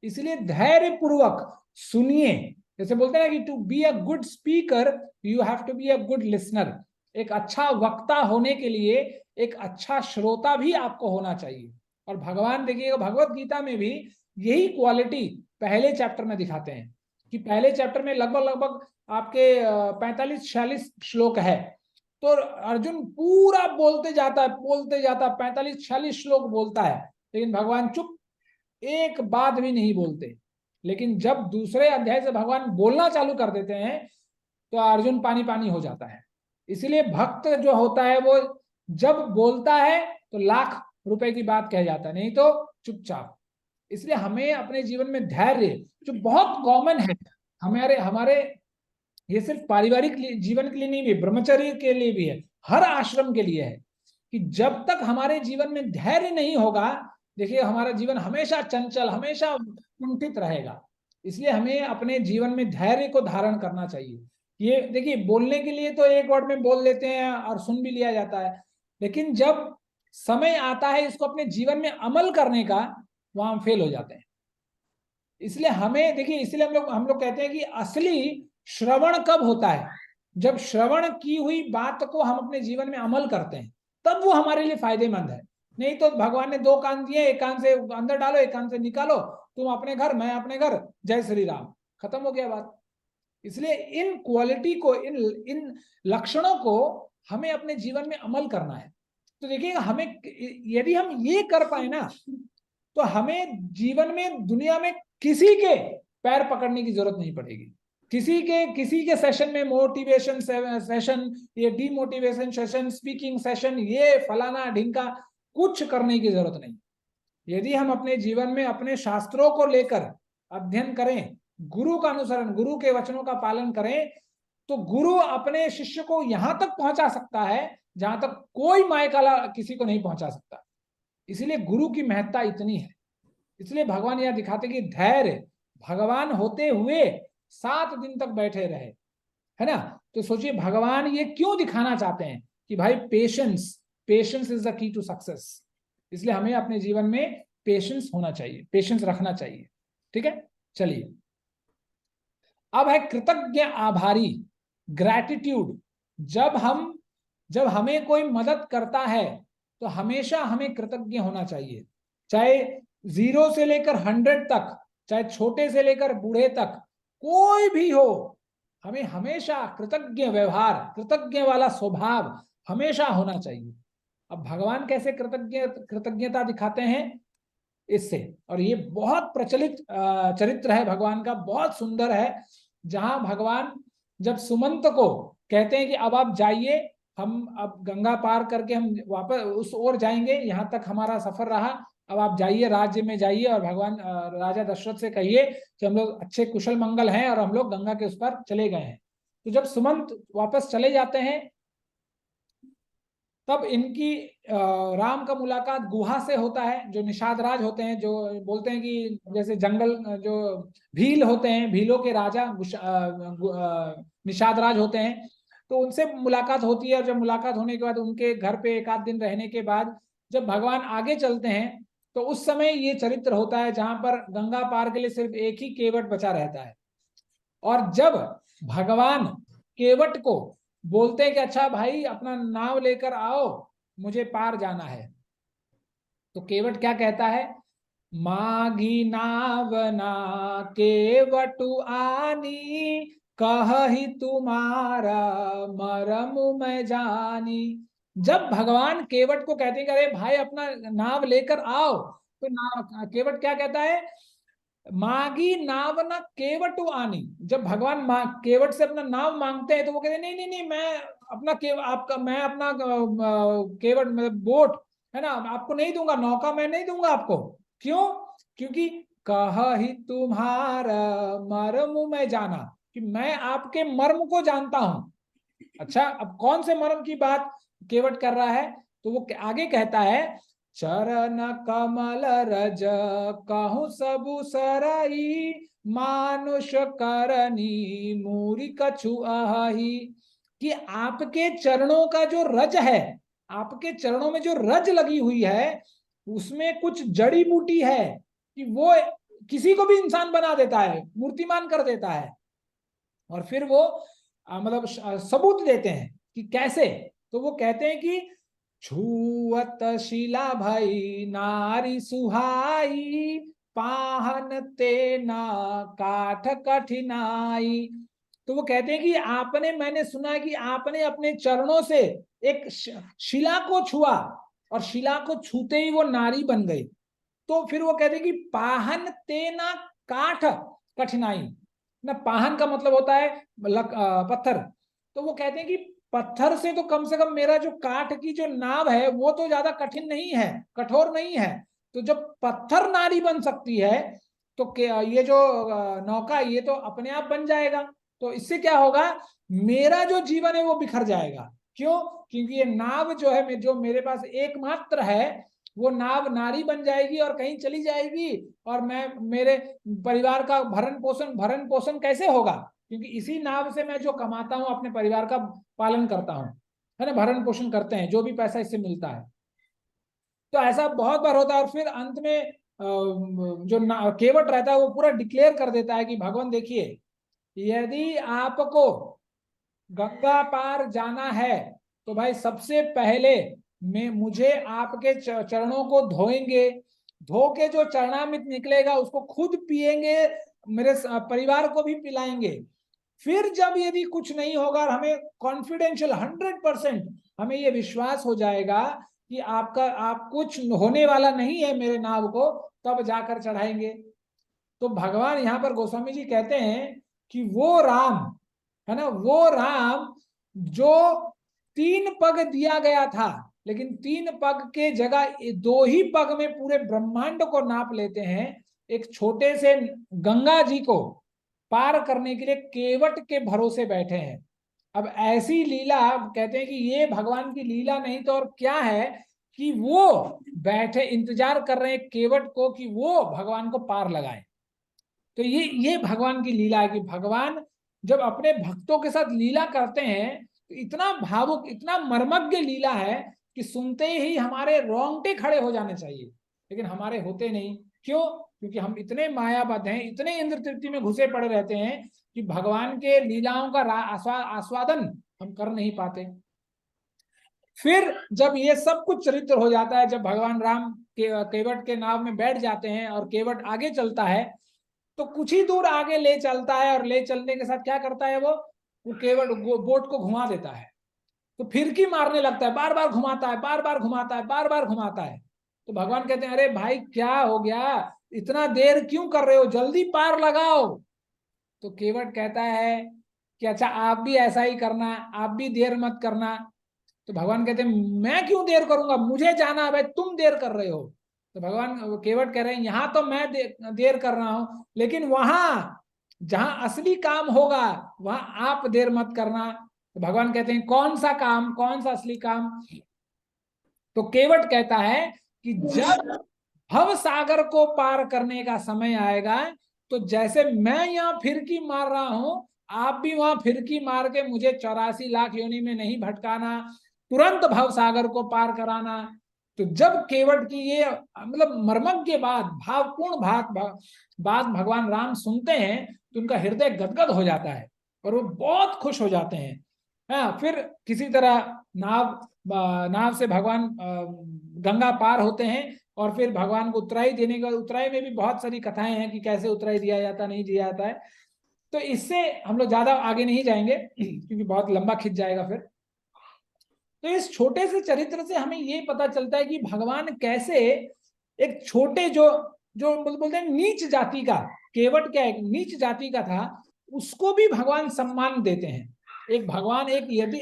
इसलिए धैर्य पूर्वक सुनिए। जैसे बोलते हैं ना कि to be a good speaker you have to be a good listener. एक अच्छा वक्ता होने के लिए एक अच्छा श्रोता भी आपको होना चाहिए। और भगवान देखिएगा, भगवत गीता में भी यही क्वालिटी पहले चैप्टर में दिखाते हैं, कि पहले चैप्टर में लगभग आपके 45-46 श्लोक है। तो अर्जुन पूरा बोलते जाता है 45-46 श्लोक बोलता है, लेकिन भगवान चुप, एक बात भी नहीं बोलते। लेकिन जब दूसरे अध्याय से भगवान बोलना चालू कर देते हैं तो अर्जुन पानी पानी हो जाता है। इसीलिए भक्त जो होता है वो जब बोलता है तो लाख रुपए की बात कह जाता है, नहीं तो चुपचाप। इसलिए हमें अपने जीवन में धैर्य, जो बहुत कॉमन है हमारे ये सिर्फ पारिवारिक जीवन के लिए नहीं भी, ब्रह्मचर्य के लिए भी है, हर आश्रम के लिए है, कि जब तक हमारे जीवन में धैर्य नहीं होगा, देखिए हमारा जीवन हमेशा चंचल, हमेशा कुंठित रहेगा। इसलिए हमें अपने जीवन में धैर्य को धारण करना चाहिए। ये देखिए, बोलने के लिए तो एक वर्ड में बोल लेते हैं और सुन भी लिया जाता है, लेकिन जब समय आता है इसको अपने जीवन में अमल करने का, वहां हम फेल हो जाते हैं। इसलिए हमें देखिए, इसलिए हम लोग कहते हैं कि असली श्रवण कब होता है, जब श्रवण की हुई बात को हम अपने जीवन में अमल करते हैं, तब वो हमारे लिए फायदेमंद है। नहीं तो भगवान ने 2 कान दिए, एक कान से अंदर डालो, एक कान से निकालो, तुम अपने घर, मैं अपने घर, जय श्री राम, खत्म हो गया बात। इसलिए इन क्वालिटी को, इन लक्षणों को हमें अपने जीवन में अमल करना है। तो देखिए, हमें यदि हम ये कर पाए ना, तो हमें जीवन में दुनिया में किसी के पैर पकड़ने की जरूरत नहीं पड़ेगी। किसी के सेशन में मोटिवेशन सेशन, ये डीमोटिवेशन सेशन, स्पीकिंग सेशन, ये फलाना ढिंका, कुछ करने की जरूरत नहीं। यदि हम अपने जीवन में अपने शास्त्रों को लेकर अध्ययन करें, गुरु का अनुसरण, गुरु के वचनों का पालन करें, तो गुरु अपने शिष्य को यहां तक पहुंचा सकता है जहां तक कोई मायकाला किसी को नहीं पहुंचा सकता। इसलिए गुरु की महत्ता इतनी है। इसलिए भगवान यह दिखाते कि धैर्य, भगवान होते हुए 7 दिन तक बैठे रहे, है ना। तो सोचिए भगवान ये क्यों दिखाना चाहते हैं कि भाई patience is the key to success. इसलिए हमें अपने जीवन में पेशेंस होना चाहिए, पेशेंस रखना चाहिए। ठीक है, चलिए अब है कृतज्ञ आभारी, ग्रैटिट्यूड। जब हमें कोई मदद करता है तो हमेशा हमें कृतज्ञ होना चाहिए, चाहे 0 से लेकर 100 तक, चाहे छोटे से लेकर बूढ़े तक, कोई भी हो, हमें हमेशा कृतज्ञ व्यवहार, कृतज्ञ वाला स्वभाव हमेशा होना चाहिए। अब भगवान कैसे कृतज्ञता दिखाते हैं इससे, और ये बहुत प्रचलित चरित्र है भगवान का, बहुत सुंदर है, जहां भगवान जब सुमंत को कहते हैं कि अब आप जाइए, हम अब गंगा पार करके हम वापस उस ओर जाएंगे, यहां तक हमारा सफर रहा, अब आप जाइए, राज्य में जाइए, और भगवान राजा दशरथ से कहिए कि हम लोग अच्छे कुशल मंगल हैं और हम लोग गंगा के उस पर चले गए हैं। तो जब सुमंत वापस चले जाते हैं, तब इनकी राम का मुलाकात गुहा से होता है, जो निषाद राज होते हैं, जो बोलते हैं कि जैसे जंगल जो भील होते हैं, भीलों के राजा निषाद राज होते हैं, तो उनसे मुलाकात होती है। और जब मुलाकात होने के बाद उनके घर पे एक आध दिन रहने के बाद जब भगवान आगे चलते हैं, तो उस समय ये चरित्र होता है जहां पर गंगा पार के लिए सिर्फ एक ही केवट बचा रहता है। और जब भगवान केवट को बोलते हैं कि अच्छा भाई अपना नाव लेकर आओ, मुझे पार जाना है, तो केवट क्या कहता है, मागी नावना केवटु आनी, कहि तुम्हारा मरम मैं जानी। जब भगवान केवट को कहते हैं कि अरे भाई अपना नाव लेकर आओ, तो केवट क्या कहता है, मागी नाव ना केवटु आनी। जब भगवान केवट से अपना नाव मांगते हैं, तो वो कहते हैं नहीं नहीं नहीं, मैं अपना आपका मैं अपना केवट मतलब बोट है ना, आपको नहीं दूंगा, नौका मैं नहीं दूंगा आपको। क्यों? क्योंकि कहि तुम्हारा मर्म मैं जाना, कि मैं आपके मर्म को जानता हूं। अच्छा, अब कौन से मर्म की बात केवट कर रहा है, तो वो आगे कहता है, चरण कमल रज कहूं सबु सरई, मानुष करनी मूरी कछु अहि। कि आपके चरणों का जो रज है, आपके चरणों में जो रज लगी हुई है, उसमें कुछ जड़ी बूटी है कि वो किसी को भी इंसान बना देता है, मूर्तिमान कर देता है। और फिर वो मतलब सबूत देते हैं कि कैसे, तो वो कहते हैं कि छुअत शिला भई नारी सुहाई, पाहन तेना काठ कठिनाई। तो वो कहते हैं कि आपने, मैंने सुना है कि आपने अपने चरणों से एक शिला को छुआ, और शिला को छूते ही वो नारी बन गई। तो फिर वो कहते हैं कि पाहन तेना काठ कठिनाई ना, पाहन का मतलब होता है पत्थर। तो वो कहते हैं कि पत्थर से तो कम से कम मेरा जो काठ की जो नाव है वो तो ज्यादा कठिन नहीं है, कठोर नहीं है। तो जब पत्थर नारी बन सकती है, तो ये जो नौका ये तो अपने आप बन जाएगा। तो इससे क्या होगा, मेरा जो जीवन है वो बिखर जाएगा। क्यों? क्योंकि ये नाव जो है जो मेरे पास एकमात्र है, वो नाव नारी बन जाएगी और कहीं चली जाएगी, और मैं, मेरे परिवार का भरण पोषण कैसे होगा? क्योंकि इसी नाव से मैं जो कमाता हूं अपने परिवार का पालन करता हूं, है ना, भरण पोषण करते हैं, जो भी पैसा इससे मिलता है। तो ऐसा बहुत बार होता है। और फिर अंत में जो केवट रहता है वो पूरा डिक्लेयर कर देता है कि भगवान देखिए, यदि आपको गंगा पार जाना है, तो भाई सबसे पहले मुझे आपके चरणों को धोएंगे, धो के जो चरणामृत निकलेगा उसको खुद पिएंगे, मेरे परिवार को भी पिलाएंगे। फिर जब यदि कुछ नहीं होगा और हमें कॉन्फिडेंशियल 100% हमें ये विश्वास हो जाएगा कि आप कुछ होने वाला नहीं है मेरे नाव को, तब जाकर चढ़ाएंगे। तो भगवान यहाँ पर गोस्वामी जी कहते हैं कि वो राम है ना, वो राम जो 3 पग दिया गया था, लेकिन 3 पग के जगह 2 ही पग में पूरे ब्रह्मांड को नाप लेते हैं, एक छोटे से गंगा जी को पार करने के लिए केवट के भरोसे बैठे हैं। अब ऐसी लीला, कहते हैं कि ये भगवान की लीला नहीं तो और क्या है, कि वो बैठे इंतजार कर रहे हैं केवट को कि वो भगवान को पार लगाए। तो ये भगवान की लीला है कि भगवान जब अपने भक्तों के साथ लीला करते हैं, तो इतना भावुक, इतना मर्मज्ञ लीला है कि सुनते ही हमारे रोंगटे खड़े हो जाने चाहिए, लेकिन हमारे होते नहीं। क्यों? क्योंकि हम इतने मायाबद्ध हैं, इतने इंद्र तृप्ति में घुसे पड़े रहते हैं कि भगवान के लीलाओं का आस्वादन हम कर नहीं पाते। फिर जब ये सब कुछ चरित्र हो जाता है, जब भगवान राम केवट के नाव में बैठ जाते हैं और केवट आगे चलता है, तो कुछ ही दूर आगे ले चलता है और ले चलने के साथ क्या करता है वो केवट बोट को घुमा देता है। तो फिरकी मारने लगता है, बार बार घुमाता है, बार बार घुमाता है, बार बार घुमाता है। तो भगवान कहते हैं, अरे भाई क्या हो गया, इतना देर क्यों कर रहे हो, जल्दी पार लगाओ। तो केवट कहता है कि अच्छा आप भी ऐसा ही करना, आप भी देर मत करना। तो भगवान कहते हैं मैं क्यों देर करूंगा, मुझे जाना है, भाई तुम देर कर रहे हो। तो भगवान केवट कह रहे हैं यहाँ तो मैं देर कर रहा हूं, लेकिन वहां जहां असली काम होगा वहां आप देर मत करना। तो भगवान कहते हैं कौन सा काम, कौन सा असली काम। तो केवट कहता है कि जब भव सागर को पार करने का समय आएगा, तो जैसे मैं यहाँ फिरकी मार रहा हूं, आप भी वहां फिरकी मार के मुझे 84 लाख योनि में नहीं भटकाना, तुरंत भव सागर को पार कराना। तो जब केवट की ये मतलब मर्मज्ञ बात, भावपूर्ण बात भगवान राम सुनते हैं, तो उनका हृदय गदगद हो जाता है और वो बहुत खुश हो जाते हैं। हाँ, फिर किसी तरह नाव से भगवान गंगा पार होते हैं और फिर भगवान को उतराई देने के बाद, उतराई में भी बहुत सारी कथाएं हैं कि कैसे उतराई दिया जाता, नहीं दिया जाता है। तो इससे हम लोग ज्यादा आगे नहीं जाएंगे क्योंकि बहुत लंबा खिंच जाएगा फिर। तो इस छोटे से चरित्र से हमें ये पता चलता है कि भगवान कैसे एक छोटे जो जो बोलते हैं नीच जाति का, केवट क्या एक नीच जाति का था, उसको भी भगवान सम्मान देते हैं। एक भगवान एक यदि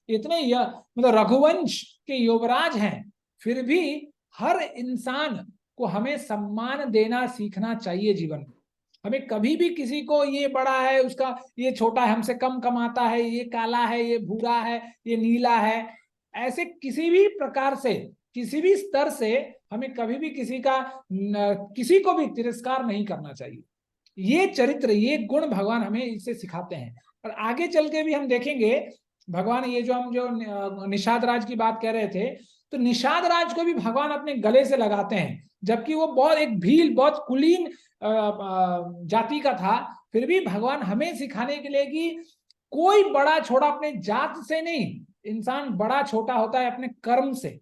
इतने मतलब रघुवंश के युवराज हैं, फिर भी हर इंसान को हमें सम्मान देना सीखना चाहिए जीवन में। हमें कभी भी किसी को ये बड़ा है, उसका ये छोटा है, हमसे कम कमाता है, ये काला है, ये भूरा है, ये नीला है, ऐसे किसी भी प्रकार से, किसी भी स्तर से हमें कभी भी किसी को भी तिरस्कार नहीं करना चाहिए। ये चरित्र, ये गुण भगवान हमें इससे सिखाते हैं। और आगे चल के भी हम देखेंगे भगवान, ये जो हम जो निषाद राज की बात कह रहे थे, तो निषाद राज को भी भगवान अपने गले से लगाते हैं, जबकि वो बहुत एक भील, बहुत कुलीन जाति का था, फिर भी भगवान हमें सिखाने के लिए कि कोई बड़ा छोटा अपने जात से नहीं, इंसान बड़ा छोटा होता है अपने कर्म से।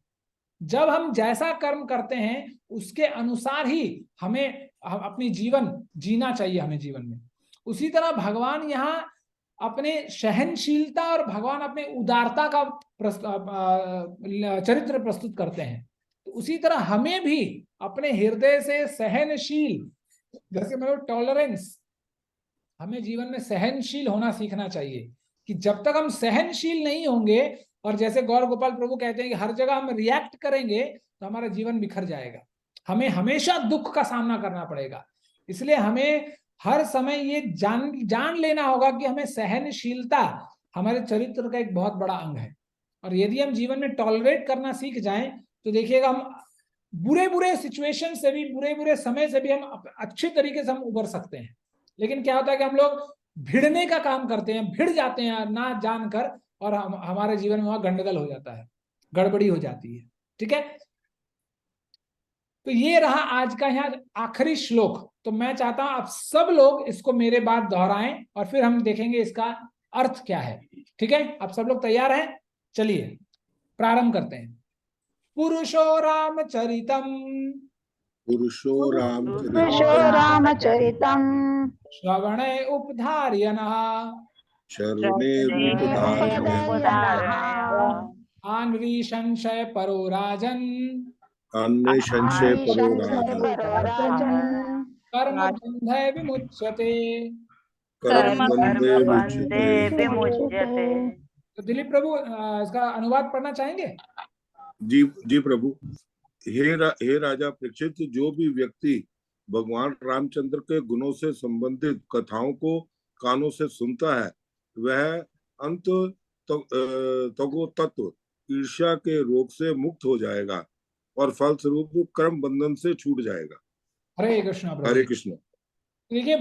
जब हम जैसा कर्म करते हैं उसके अनुसार ही हमें अपनी जीवन जीना चाहिए, हमें जीवन में। उसी तरह भगवान यहाँ अपने सहनशीलता और भगवान अपने उदारता का चरित्र प्रस्तुत करते हैं। तो उसी तरह हमें भी अपने हृदय से सहनशील, जैसे मतलब टॉलरेंस, हमें जीवन में सहनशील होना सीखना चाहिए। कि जब तक हम सहनशील नहीं होंगे, और जैसे गौर गोपाल प्रभु कहते हैं कि हर जगह हम रिएक्ट करेंगे, तो हमारा जीवन बिखर जाएगा, हमें हमेशा दुख का सामना करना पड़ेगा। इसलिए हमें हर समय ये जान लेना होगा कि हमें सहनशीलता हमारे चरित्र का एक बहुत बड़ा अंग है। और यदि हम जीवन में टॉलरेट करना सीख जाएं, तो देखिएगा हम बुरे बुरे सिचुएशन से भी, बुरे बुरे समय से भी हम अच्छे तरीके से हम उबर सकते हैं। लेकिन क्या होता है कि हम लोग भिड़ने का काम करते हैं, भिड़ जाते हैं ना जानकर, और हमारे जीवन में वहां गंडगोल हो जाता है, गड़बड़ी हो जाती है। ठीक है, तो ये रहा आज का यहाँ आखिरी श्लोक। तो मैं चाहता हूं आप सब लोग इसको मेरे बाद दोहराएं और फिर हम देखेंगे इसका अर्थ क्या है। ठीक है, आप सब लोग तैयार हैं? चलिए प्रारंभ करते हैं। पुरुषो रामचरितम, पुरुषो रामचरितम् श्रवणे उपधार्यनः, आन्वी संशय परो राजन्, कर्म बंधे विमुच्यते। तो दिलीप प्रभु इसका अनुवाद पढ़ना चाहेंगे? जी प्रभु। हे राजा परीक्षित, जो भी व्यक्ति भगवान रामचंद्र के गुणों से संबंधित कथाओं को कानों से सुनता है, वह अंत तगो तत्व ईर्ष्या के रोग से मुक्त हो जाएगा और फलस्वरूप कर्म बंधन से छूट जाएगा। हरे कृष्ण प्रभु। हरे कृष्ण। देखिए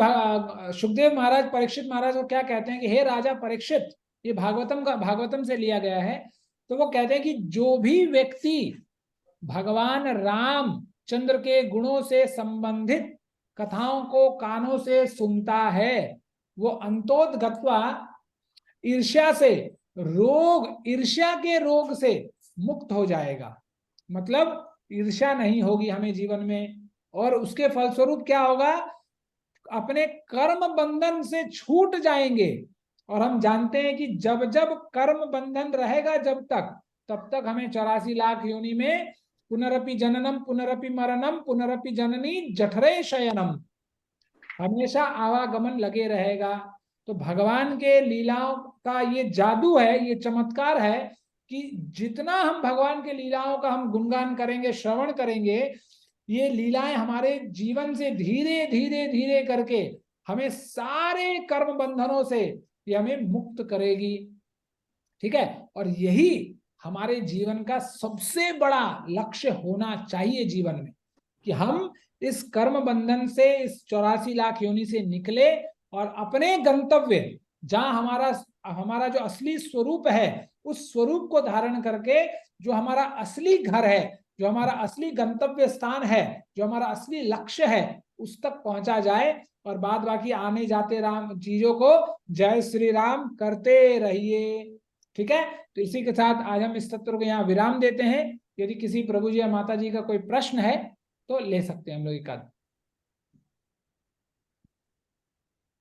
सुखदेव महाराज परीक्षित महाराज को क्या कहते हैं कि हे राजा परीक्षित, ये भागवतम से लिया गया है। तो वो कहते हैं कि जो भी व्यक्ति भगवान राम चंद्र के गुणों से संबंधित कथाओं को कानों से सुनता है, वो अंतोत गत्वा ईर्ष्या के रोग से मुक्त हो जाएगा, मतलब ईर्ष्या नहीं होगी हमें जीवन में, और उसके फलस्वरूप क्या होगा, अपने कर्म बंधन से छूट जाएंगे। और हम जानते हैं कि जब जब कर्म बंधन रहेगा जब तक, तब तक हमें 84 लाख योनि में पुनरपि जननम पुनरपि मरणम पुनरपि जननी जठरे शयनम, हमेशा आवागमन लगे रहेगा। तो भगवान के लीलाओं का ये जादू है, ये चमत्कार है कि जितना हम भगवान के लीलाओं का हम गुणगान करेंगे, श्रवण करेंगे, ये लीलाएं हमारे जीवन से धीरे धीरे धीरे करके हमें सारे कर्म बंधनों से ये हमें मुक्त करेगी। ठीक है, और यही हमारे जीवन का सबसे बड़ा लक्ष्य होना चाहिए जीवन में, कि हम इस कर्म बंधन से, इस 84 लाख योनि से निकले और अपने गंतव्य, जहां हमारा जो असली स्वरूप है, उस स्वरूप को धारण करके जो हमारा असली घर है, जो हमारा असली गंतव्य स्थान है, जो हमारा असली लक्ष्य है, उस तक पहुंचा जाए। और बाद बाकी आने जाते राम चीजों को जय श्री राम करते रहिए। ठीक है, तो इसी के साथ आज हम इस सत्र को यहाँ विराम देते हैं। यदि किसी प्रभु जी या माता जी का कोई प्रश्न है तो ले सकते हैं हम लोग एक आध।